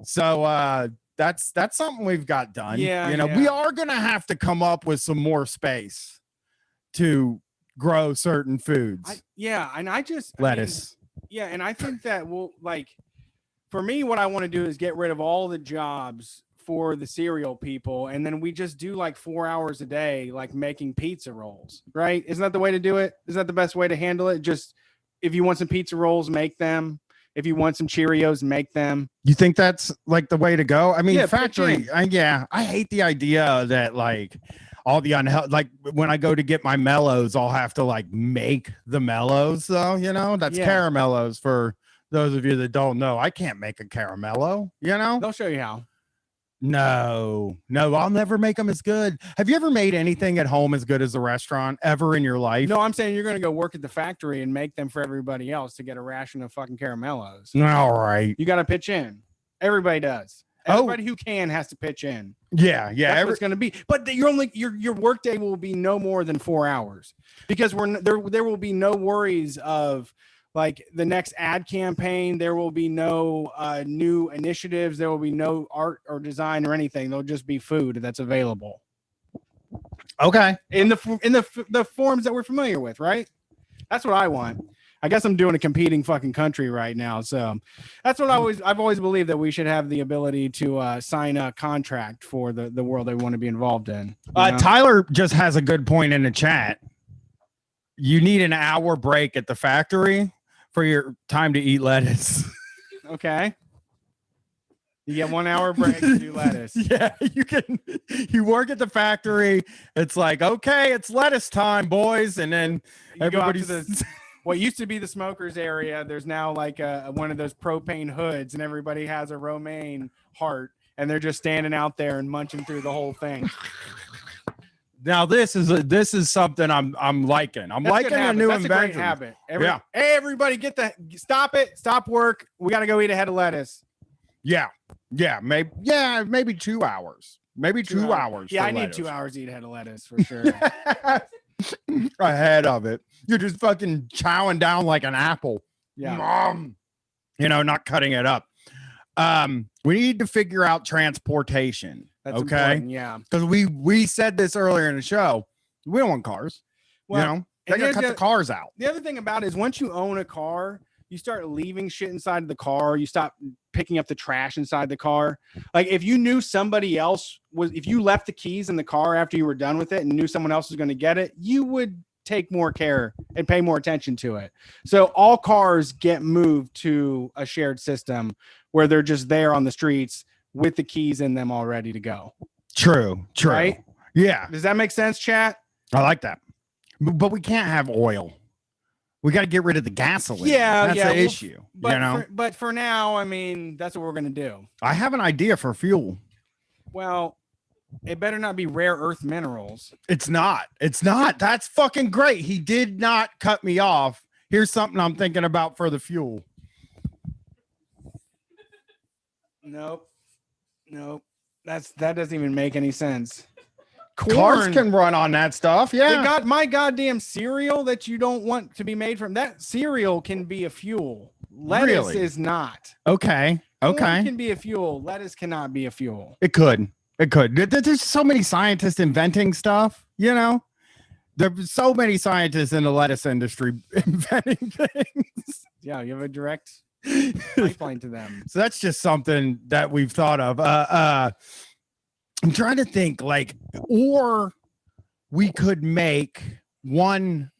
So that's something we've got done. Yeah. We are gonna have to come up with some more space to grow certain foods. And I just lettuce. Yeah, and I think that for me, what I want to do is get rid of all the jobs for the cereal people, and then we just do like 4 hours a day, like making pizza rolls, right? Isn't that the way to do it? Is that the best way to handle it? Just if you want some pizza rolls, make them. If you want some Cheerios, make them. You think that's like the way to go? I mean, Yeah, factory. I hate the idea that like all the unhealthy, like when I go to get my mellows, I'll have to like make the mellows though, that's caramellos for those of you that don't know. I can't make a caramello, They'll show you how. No, I'll never make them as good. Have you ever made anything at home as good as a restaurant ever in your life? No, I'm saying you're going to go work at the factory and make them for everybody else to get a ration of fucking caramellos. All right. You got to pitch in. Everybody does. Everybody who can has to pitch in. Yeah. That's what it's going to be. But your work day will be no more than 4 hours because there will be no worries of like the next ad campaign. There will be no new initiatives. There will be no art or design or anything. There'll just be food that's available. Okay. In the forms that we're familiar with, right? That's what I want. I guess I'm doing a competing fucking country right now. So that's what I've always believed, that we should have the ability to sign a contract for the world they want to be involved in. Tyler just has a good point in the chat. You need an hour break at the factory for your time to eat lettuce. Okay. You get 1 hour break to do lettuce. Yeah, you work at the factory. It's like, okay, it's lettuce time, boys. And then everybody's what used to be the smokers area. There's now like one of those propane hoods, and everybody has a romaine heart, and they're just standing out there and munching through the whole thing. Now this is something I'm liking. I'm liking a new invention. That's a great habit. Hey, everybody, stop work. We got to go eat a head of lettuce. Yeah, maybe 2 hours. Maybe 2 hours. Yeah, I need 2 hours to eat a head of lettuce for sure. Ahead of it, you're just fucking chowing down like an apple. Yeah, Mom. Not cutting it up. We need to figure out transportation. That's important, yeah, because we said this earlier in the show. We don't want cars. Well, they gotta cut the cars out. The other thing about it is once you own a car, you start leaving shit inside the car. You stop picking up the trash inside the car. Like if you knew somebody else if you left the keys in the car after you were done with it and knew someone else was going to get it, you would take more care and pay more attention to it. So all cars get moved to a shared system where they're just there on the streets with the keys in them all ready to go. True. Right? Yeah. Does that make sense, chat? I like that. But we can't have oil. We got to get rid of the gasoline. That's the issue. But for now, I mean, that's what we're going to do. I have an idea for fuel. Well, it better not be rare earth minerals. It's not. That's fucking great. He did not cut me off. Here's something I'm thinking about for the fuel. Nope. That doesn't even make any sense. Cars can run on that stuff. Yeah. They got my goddamn cereal that you don't want to be made from. That cereal can be a fuel. Lettuce is not. Okay. Corn can be a fuel. Lettuce cannot be a fuel. It could. There's so many scientists inventing stuff, There's so many scientists in the lettuce industry inventing things. Yeah, you have a direct pipeline to them. So that's just something that we've thought of. I'm trying to think or we could make one.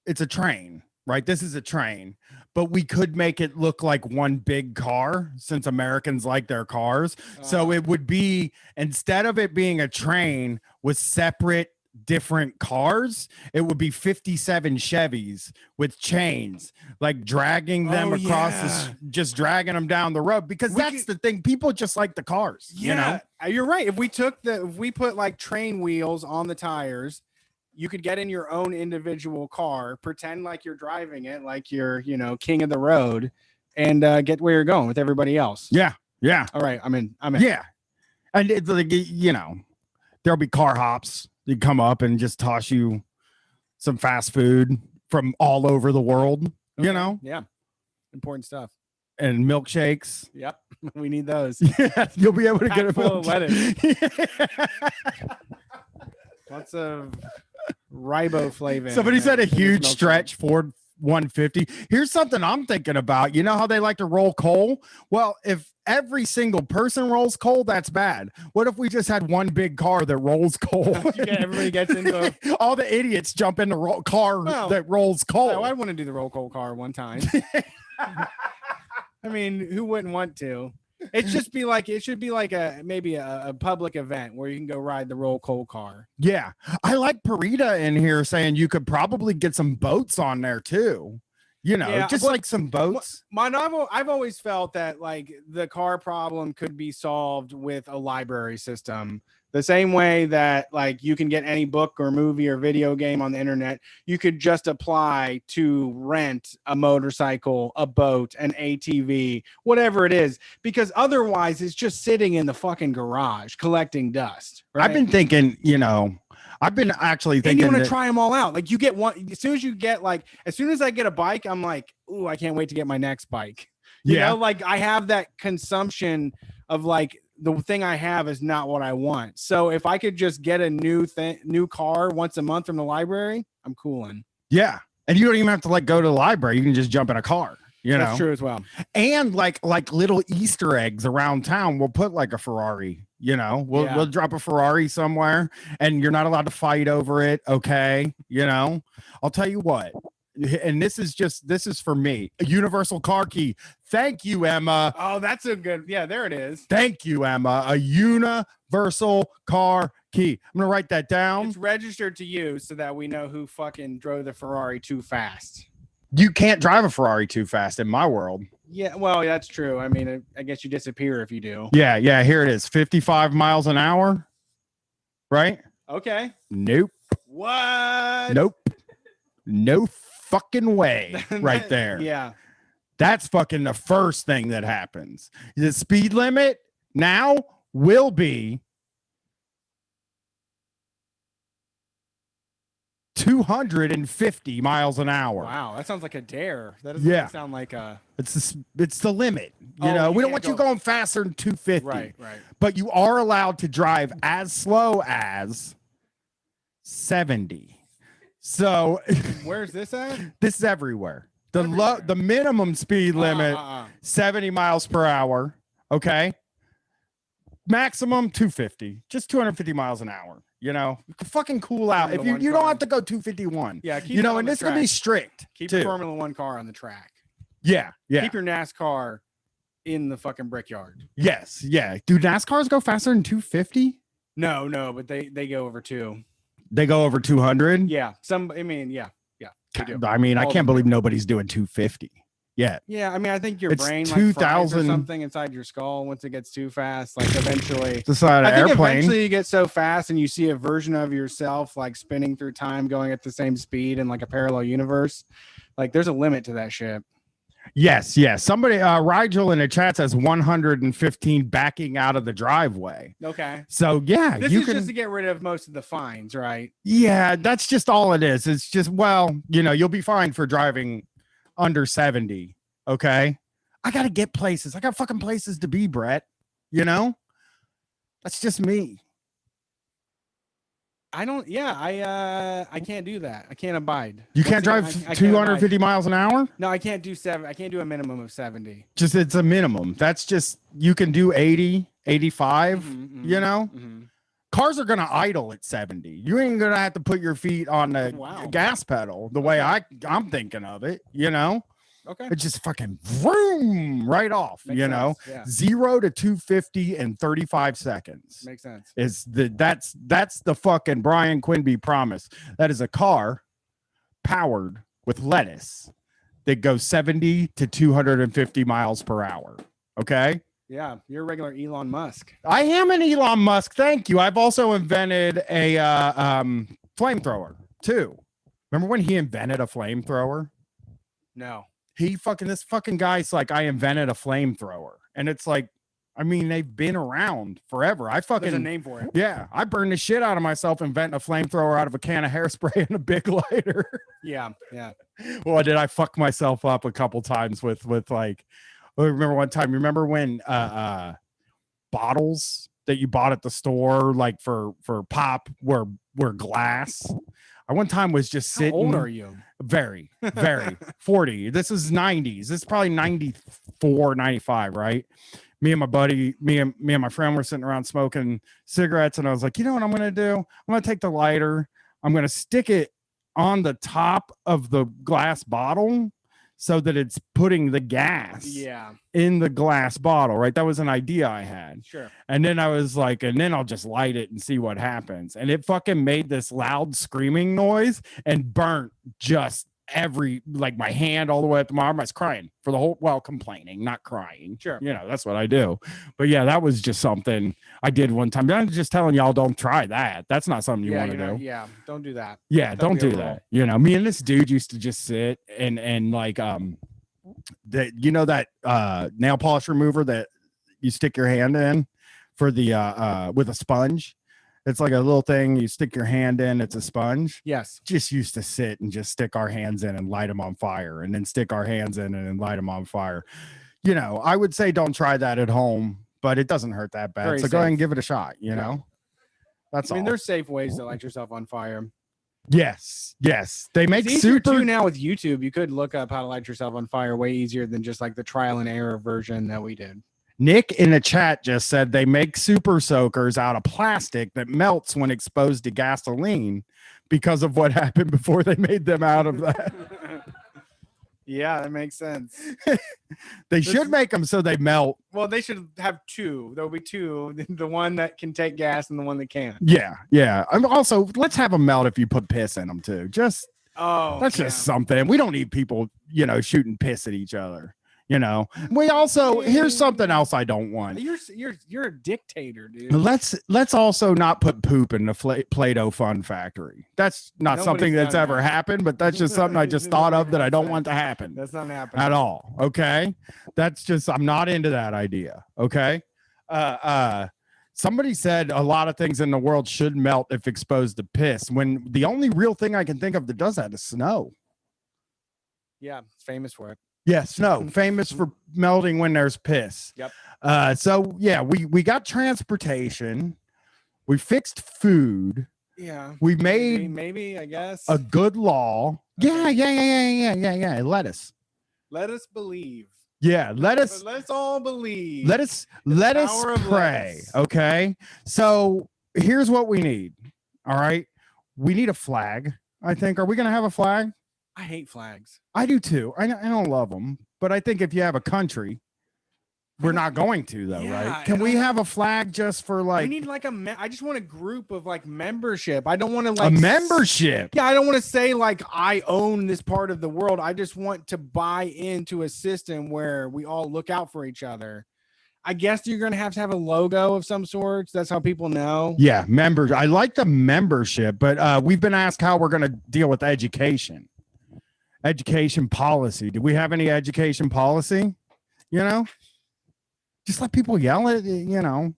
It's a train, right? This is a train, but we could make it look like one big car since Americans like their cars. So it would be, instead of it being a train with separate different cars, it would be 57 Chevys with chains, like dragging them across just dragging them down the road, because the thing, people just like the cars. You're right. If we put like train wheels on the tires, you could get in your own individual car, pretend like you're driving it, like you're king of the road, and get where you're going with everybody else. Yeah All right, I'm in. Yeah. And it's like, there'll be car hops. You come up and just toss you some fast food from all over the world, Yeah. Important stuff. And milkshakes. Yep. We need those. Yeah, you'll be able to get a full of lettuce. Yeah. Lots of riboflavin. Somebody said a huge stretch Ford 150. Here's something I'm thinking about. You know how they like to roll coal? Well, if every single person rolls coal, that's bad. What if we just had one big car that rolls coal? Everybody gets into all the idiots jump in the car that rolls coal. I want to do the roll coal car one time. I mean, who wouldn't want to? It should be like maybe a public event where you can go ride the roll coal car. Yeah, I like Parita in here saying you could probably get some boats on there too. You know, just like some boats. I've always felt that like the car problem could be solved with a library system. The same way that like you can get any book or movie or video game on the internet, you could just apply to rent a motorcycle, a boat, an ATV, whatever it is, because otherwise it's just sitting in the fucking garage collecting dust. Right? I've been thinking, I've been actually thinking. And you want to try them all out. Like you get one as soon as I get a bike, I'm like, ooh, I can't wait to get my next bike. You know, like I have that consumption of like the thing I have is not what I want. So if I could just get a new car once a month from the library, I'm cooling. Yeah. And you don't even have to like go to the library. You can just jump in a car. That's true as well. And like little Easter eggs around town, we'll put like a Ferrari, we'll drop a Ferrari somewhere and you're not allowed to fight over it. Okay. I'll tell you what, and this is for me, a universal car key. Thank you, Emma. Oh, that's a good, there it is. Thank you, Emma. A universal car key. I'm going to write that down. It's registered to you so that we know who fucking drove the Ferrari too fast. You can't drive a Ferrari too fast in my world. Yeah, well, that's true. I mean, I guess you disappear if you do. Yeah, here it is. 55 miles an hour. Right? Okay. Nope. What? Nope. No fucking way. Right there. Yeah. That's fucking the first thing that happens. The speed limit now will be 250 miles an hour. Wow, that sounds like a dare. That doesn't sound like a. It's the limit. We don't want you going faster than 250. Right. But you are allowed to drive as slow as 70. So where's this at? This is everywhere. The minimum speed limit 70 miles per hour. Okay. Maximum 250. Just 250 miles an hour. Fucking cool out. If you don't have to go 251. Yeah, and this is gonna be strict. Keep the Formula One car on the track. Yeah. Keep your NASCAR in the fucking brickyard. Yes, yeah. Do NASCARs go faster than 250? No, but they go over 2. They go over 200? Yeah. I mean, I can't believe nobody's doing 250 yet. Yeah, I mean, I think your brain like 2000 or something inside your skull once it gets too fast. Like eventually, eventually you get so fast and you see a version of yourself like spinning through time, going at the same speed in like a parallel universe. Like there's a limit to that shit. Yes. Somebody, Rigel in the chat says 115 backing out of the driveway. Okay. So yeah, this is just to get rid of most of the fines, right? Yeah, that's just all it is. It's just, you'll be fined for driving under 70. Okay. I got to get places. I got fucking places to be, Brett. That's just me. I can't do that. I can't abide. You can't drive 250 miles an hour? No, I can't do 7. I can't do a minimum of 70. It's a minimum. That's just, you can do 80, 85, Cars are going to idle at 70. You ain't going to have to put your feet on the gas pedal the way I'm thinking of it, Okay. It's just fucking vroom right off, Makes sense. Yeah. 0 to 250 in 35 seconds. Makes sense. That's the fucking Brian Quinby promise. That is a car powered with lettuce that goes 70 to 250 miles per hour. Okay. Yeah, you're a regular Elon Musk. I am an Elon Musk. Thank you. I've also invented a flamethrower too. Remember when he invented a flamethrower? No. This fucking guy's like, I invented a flamethrower. And it's like, I mean, they've been around forever. There's a name for it. Yeah. I burned the shit out of myself inventing a flamethrower out of a can of hairspray and a big lighter. Yeah. Well, did I fuck myself up a couple times with like, I remember one time, when bottles that you bought at the store, like for pop were glass. I one time was just How sitting. old are you? Very, very 40. This is 90s. This is probably 94, 95, right? Me and my buddy, me and my friend were sitting around smoking cigarettes, and I was like, you know what I'm gonna do? I'm gonna take the lighter, I'm gonna stick it on the top of the glass bottle so that it's putting the gas in the glass bottle, right? That was an idea I had. Sure. And then I was like, and then I'll just light it and see what happens. And it fucking made this loud screaming noise and burnt just every, like my hand all the way up to my arm. I was crying for the whole, well, complaining, not crying. Sure. You know, that's what I do. But yeah, that was just something I did one time. I'm just telling y'all, don't try that. That's not something you want to do. Yeah, don't do that. Yeah, don't do that. You know, me and this dude used to just sit and like that, you know, that nail polish remover that you stick your hand in for the with a sponge. It's like a little thing you stick your hand in, it's a sponge. Yes. Just used to sit and just stick our hands in and light them on fire, and then stick our hands in and then light them on fire. You know, I would say don't try that at home, but it doesn't hurt that bad. So go ahead and give it a shot, you know. That's all. I mean, there's safe ways to light yourself on fire. Yes. They make super too now with YouTube. You could look up how to light yourself on fire way easier than just like the trial and error version that we did. Nick in the chat just said they make super soakers out of plastic that melts when exposed to gasoline because of what happened before they made them out of that. Yeah, that makes sense. They should make them so they melt. Well, they should have two. There'll be two, the one that can take gas and the one that can't. Yeah. Also, let's have them melt if you put piss in them too. Just just something. We don't need people, you know, shooting piss at each other. You know, we also, here's something else I don't want. You're a dictator, dude. Let's also not put poop in the Play-Doh Fun Factory. That's not something that's ever happened, but that's just something I just thought of that I don't want to happen. That's not happening at all. Okay. That's just, I'm not into that idea. Okay. Somebody said a lot of things in the world should melt if exposed to piss, when the only real thing I can think of that does that is snow. Yeah, it's famous for it. Yeah, snow, famous for melting when there's piss. Yep. So yeah, we got transportation, we fixed food. Yeah. We made maybe I guess a good law. Okay. Yeah. Let us believe. Yeah, let's all believe. Let us pray. Okay. So here's what we need. All right. We need a flag. I think. Are we gonna have a flag? I hate flags. I do too. I don't love them, but I think if you have a country, we're not going to though, right? Can we have a flag just for like? We need like I just want a group of like membership. I don't want to like a membership. Yeah, I don't want to say like I own this part of the world. I just want to buy into a system where we all look out for each other. I guess you're going to have a logo of some sorts. That's how people know. Yeah, members. I like the membership, but we've been asked how we're going to deal with education policy. Do we have any education policy? You know, just let people yell at, you know,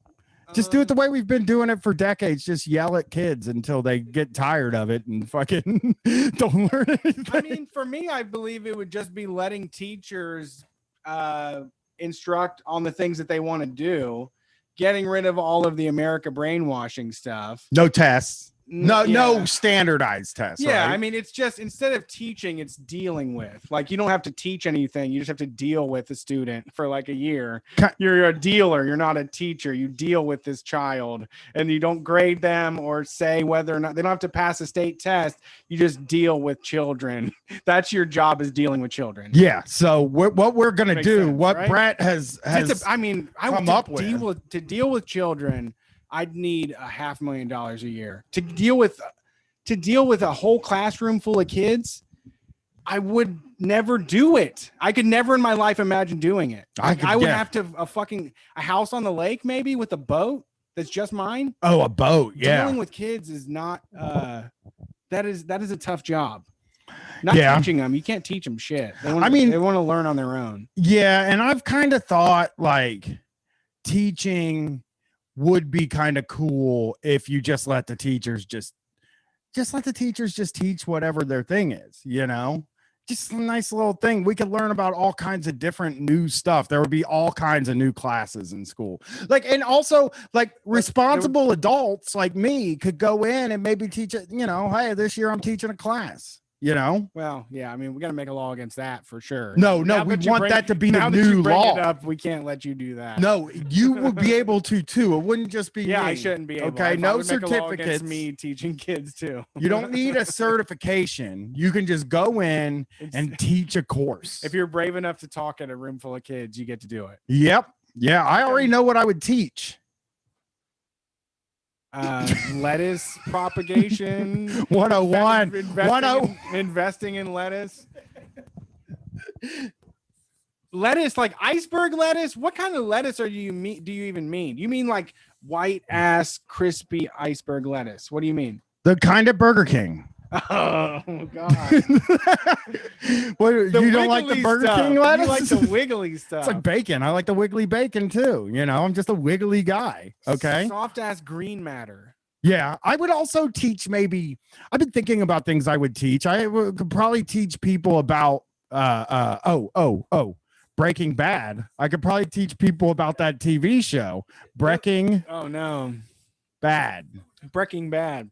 just do it the way we've been doing it for decades. Just yell at kids until they get tired of it and fucking don't learn anything. I mean, for me, I believe it would just be letting teachers instruct on the things that they want to do, getting rid of all of the America brainwashing stuff. No tests. No standardized tests. Yeah, right? I mean, it's just instead of teaching, it's dealing with. Like, you don't have to teach anything. You just have to deal with the student for like a year. You're a dealer. You're not a teacher. You deal with this child, and you don't grade them or say whether or not they don't have to pass a state test. You just deal with children. That's your job, is dealing with children. Yeah. So what we're gonna do, sense, what right? Brett has I mean, I come would up with to deal with children. I'd need $500,000 a year to deal with a whole classroom full of kids. I would never do it. I could never in my life imagine doing it. I would have to a house on the lake, maybe with a boat that's just mine. Oh, a boat. Yeah. Dealing with kids is not, that is a tough job. Not teaching them. You can't teach them shit. They want to learn on their own. Yeah. And I've kind of thought like teaching would be kind of cool if you just let the teachers just teach whatever their thing is, you know, just a nice little thing. We could learn about all kinds of different new stuff. There would be all kinds of new classes in school. Like, and also like responsible adults like me could go in and maybe teach it, you know, hey, this year I'm teaching a class, you know? Well, yeah, I mean, we got to make a law against that for sure. No, Now we that you want bring- that to be now the that you new bring law. it up, we can't let you do that. No, you would be able to too. It wouldn't just be Yeah, me. I shouldn't be able. Okay, I no would make a law against certificates. me teaching kids too. You don't need a certification. You can just go in and teach a course. If you're brave enough to talk at a room full of kids, you get to do it. Yep. Yeah, I already know what I would teach. Lettuce propagation 101. Investing in lettuce. Lettuce, like iceberg lettuce. What kind of lettuce do you even mean? You mean like white ass crispy iceberg lettuce? What do you mean? The kind of Burger King. Oh god. What, you don't like the Burger King lettuce? You like the wiggly stuff. It's like bacon. I like the wiggly bacon too. You know, I'm just a wiggly guy. Okay. Soft ass green matter. Yeah, I would also teach. Maybe I've been thinking about things I would teach. Could probably teach people about Breaking Bad. I could probably teach people about that TV show, Breaking. Oh no, Bad. Breaking Bad.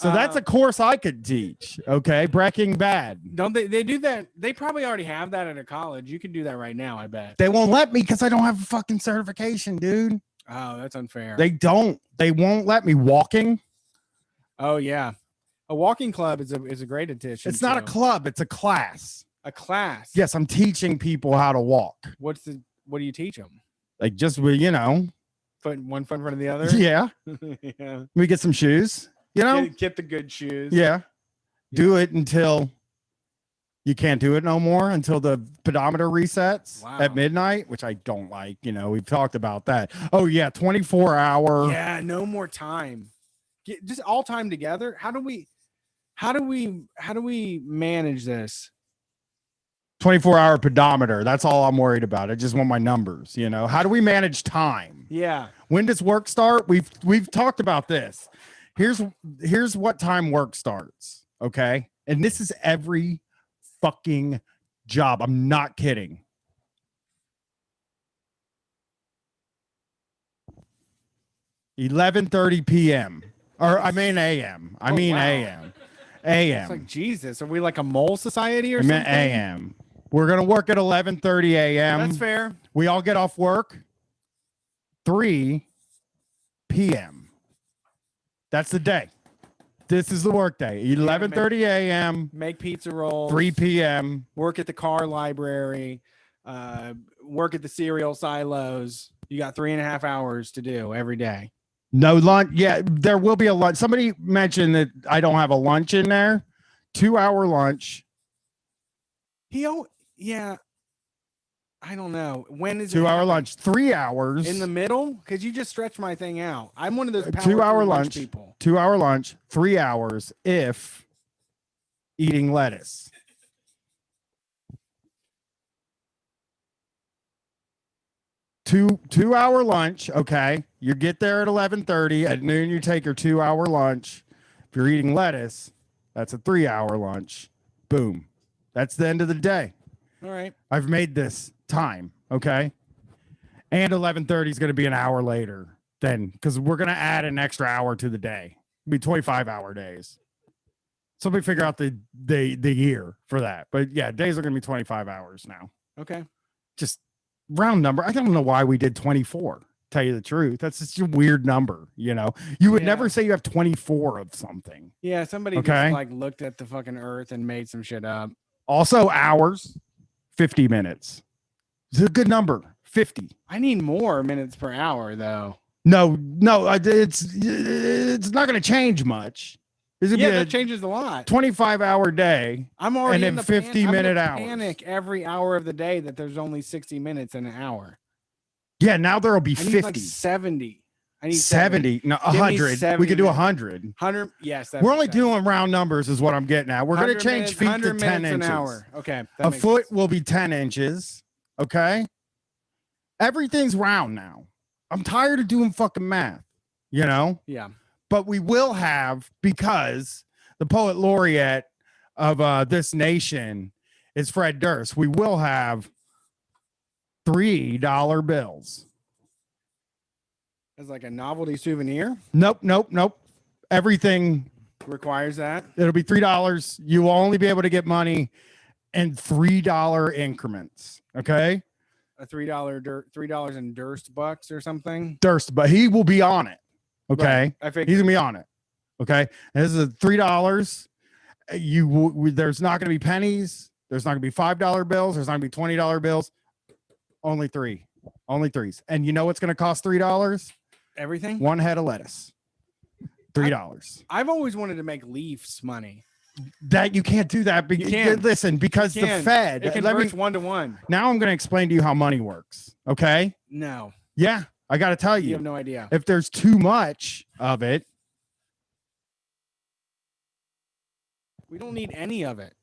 So that's a course I could teach. Okay, Breaking Bad. Don't they do that? They probably already have that at a college. You can do that right now, I bet. They won't let me because I don't have a fucking certification, dude. Oh, that's unfair. They don't. They won't let me. Walking. Oh yeah, a walking club is a great addition. It's not a club. It's a class. A class. Yes, I'm teaching people how to walk. What do you teach them? Like just you know, One foot in front of the other. Yeah. Yeah. We get some shoes. You know, get the good shoes. Yeah. Do it until you can't do it no more, until the pedometer resets at midnight, which I don't like. You know, we've talked about that. Oh yeah, 24-hour. Yeah, no more time. Just all time together. How do we manage this? 24-hour pedometer. That's all I'm worried about. I just want my numbers. You know, how do we manage time? Yeah. When does work start? We've talked about this. Here's what time work starts. Okay, and this is every fucking job. I'm not kidding. 11:30 p.m. or I mean a.m. I mean a.m. It's like Jesus. Are we like a mole society or something? a.m. We're gonna work at 11:30 a.m. That's fair. We all get off work 3 p.m. That's the day. This is the work day. 11:30 a.m. Make pizza rolls. 3 p.m. Work at the car library. Work at the cereal silos. You got 3.5 hours to do every day. No lunch. Yeah, there will be a lunch. Somebody mentioned that I don't have a lunch in there. 2-hour lunch. Yeah. I don't know. When is 2-hour lunch? 3 hours in the middle? Because you just stretched my thing out. I'm one of those 2-hour lunch people. 2-hour lunch, 3 hours if eating lettuce. Two-hour lunch. Okay, you get there at 11:30. At noon, you take your 2-hour lunch. If you're eating lettuce, that's a 3-hour lunch. Boom. That's the end of the day. All right. I've made this time. Okay. And 11:30 is going to be an hour later then, because we're going to add an extra hour to the day. It'll be 25-hour days. Somebody figure out the year for that. But yeah, days are going to be 25 hours now. Okay. Just round number. I don't know why we did 24. Tell you the truth, that's just a weird number. You know, you would never say you have 24 of something. Yeah, somebody just like looked at the fucking earth and made some shit up. Also, hours, 50 minutes. It's a good number. 50. I need more minutes per hour though. No, it's not going to change much. That changes a lot. 25-hour day. I'm already and then 50-minute hours. Panic every hour of the day that there's only 60 minutes in an hour. Yeah, now there'll be I 50. need like 70. I need 70. No, 100. We could do 100. 100. Yes. We're only doing round numbers is what I'm getting at. We're going to change feet to 10 inches. An hour. Okay. A foot will be 10 inches. Okay. Everything's round now. I'm tired of doing fucking math, you know? Yeah. But we will have, because the poet laureate of this nation is Fred Durst. We will have $3 bills. As like a novelty souvenir. Nope. Everything requires that. It'll be $3. You will only be able to get money in $3 increments. Okay. A $3 in Durst bucks or something. Durst, but he will be on it. Okay. Right. I think he's gonna be on it. Okay. And this is a $3. There's not gonna be pennies. There's not gonna be $5 bills. There's not gonna be $20 bills. Only three. Only threes. And you know what's gonna cost $3? Everything. One head of lettuce. $3. I've always wanted to make Leafs money. That you can't do that. You can. Listen, because the Fed. It converts 1-to-1. Now I'm going to explain to you how money works. Okay. No. Yeah, I got to tell you. You have no idea. If there's too much of it, we don't need any of it.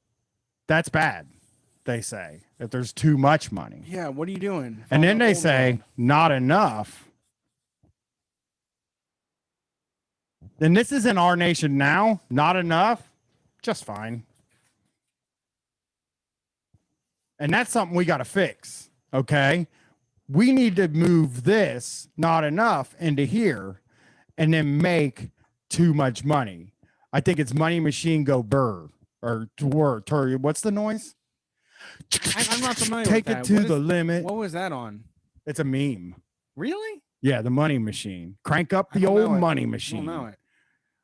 That's bad. They say if there's too much money. Yeah. What are you doing? And then they say not enough. And this is in our nation now. Not enough. Just fine. And that's something we got to fix. Okay. We need to move this not enough into here and then make too much money. I think it's Money Machine Go Burr or what's the noise? I'm not familiar Take with it that. to the limit. What was that on? It's a meme. Really? Yeah, the Money Machine. Crank up the old Money Machine. I don't know it.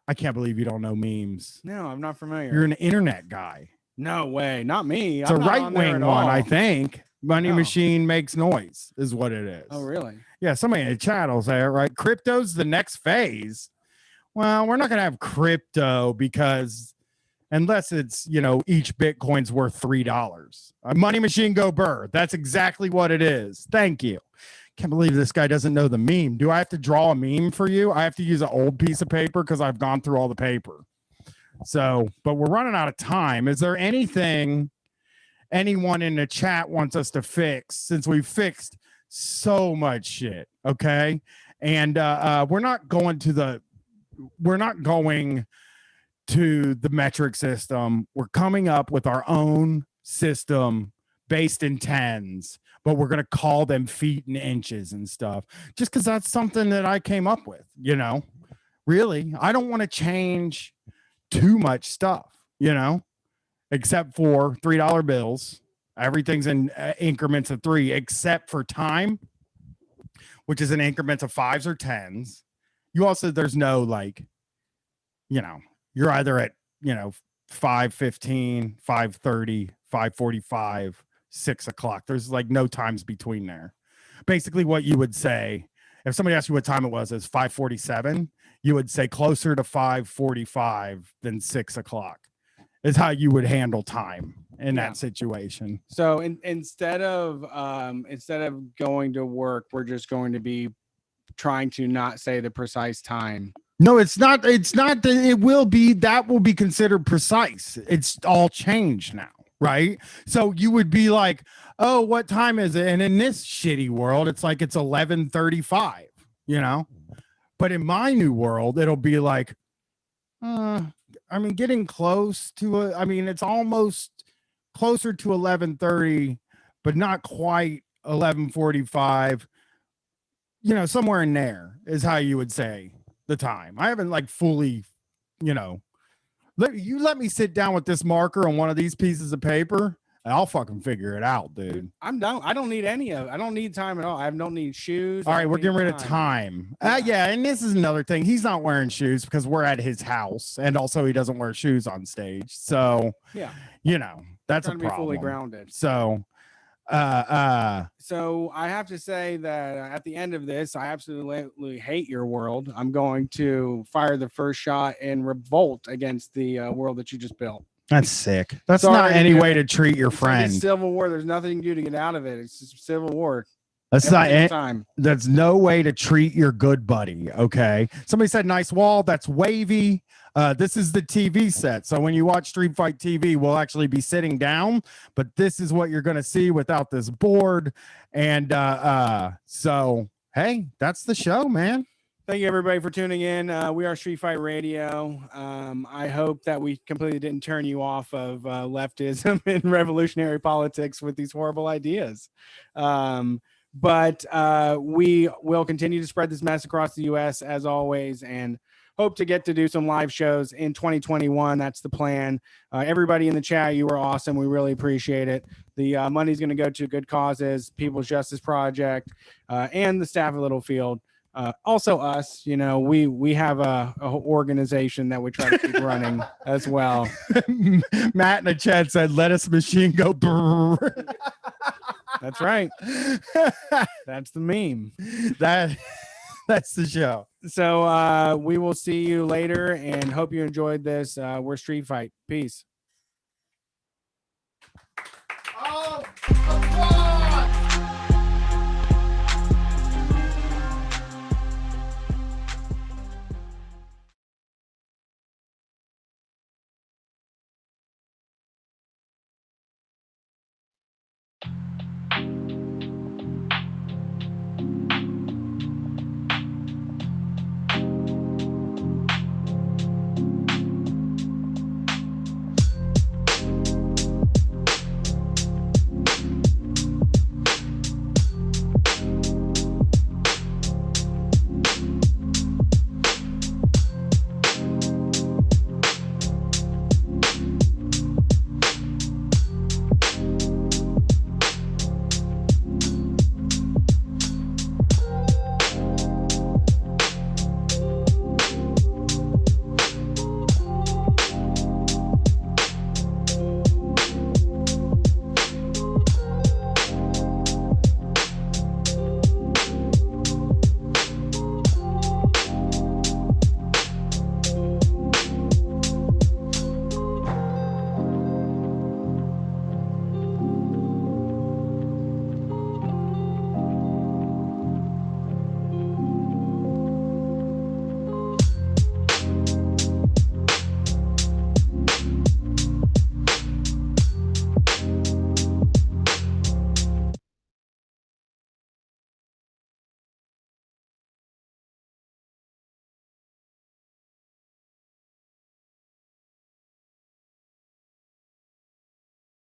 I can't believe you don't know memes. No, I'm not familiar. You're an internet guy. No way. Not me. It's a right-wing one, I think. Money Machine makes noise is what it is. Oh, really? Yeah, somebody in the chat will say it, right? Crypto's the next phase. Well, we're not going to have crypto because unless it's, each Bitcoin's worth $3. A Money Machine Go Burr. That's exactly what it is. Thank you. Can't believe this guy doesn't know the meme. Do I have to draw a meme for you? I have to use an old piece of paper because I've gone through all the paper. So, but we're running out of time. Is there anything anyone in the chat wants us to fix since we've fixed so much shit? Okay. And we're not going to the metric system. We're coming up with our own system based in tens, but we're going to call them feet and inches and stuff just because that's something that I came up with, really. I don't want to change too much stuff, except for $3 bills. Everything's in increments of 3, except for time, which is in increments of 5s or 10s. You also, there's no you're either at, 5:15, 5:30, 5:45, 6 o'clock. There's no times between there. Basically what you would say, if somebody asked you what time it was, is 5:47, you would say closer to 5:45 than 6 o'clock is how you would handle time in that situation. So instead of going to work, we're just going to be trying to not say the precise time. No, it's not. It will be, that will be considered precise. It's all changed now. Right. So you would be like, oh, what time is it? And in this shitty world, it's like it's 11:35, but in my new world, it'll be like, getting close to it's almost closer to 11:30, but not quite 11:45, somewhere in there is how you would say the time. I haven't fully, let me sit down with this marker on one of these pieces of paper and I'll fucking figure it out, dude. I'm done. I don't need any of it. I don't need time at all. I don't need shoes. All right, we're getting rid of time. Yeah, and this is another thing. He's not wearing shoes because we're at his house, and also he doesn't wear shoes on stage. So, yeah, that's a problem. Be fully grounded. So, so I have to say that at the end of this, I absolutely hate your world. I'm going to fire the first shot and revolt against the world that you just built. That's sick. That's not any way to treat your friend. It's civil war. There's nothing you can do to get out of it. It's just civil war. That's not it. That's no way to treat your good buddy. Okay. Somebody said nice wall. That's wavy. This is the TV set. So when you watch Street Fight TV, we'll actually be sitting down, but this is what you're going to see without this board. And so, hey, that's the show, man. Thank you, everybody, for tuning in. We are Street Fight Radio. I hope that we completely didn't turn you off of leftism and revolutionary politics with these horrible ideas. But we will continue to spread this mess across the U.S. as always, and hope to get to do some live shows in 2021. That's the plan. Everybody in the chat, you were awesome. We really appreciate it. The money's going to go to good causes, People's Justice Project, and the staff of Littlefield. Also us, we have a organization that we try to keep running as well. Matt in the chat said, let us machine go. That's right. That's the meme. That's the show. So we will see you later and hope you enjoyed this. We're Street Fight. Peace. Oh,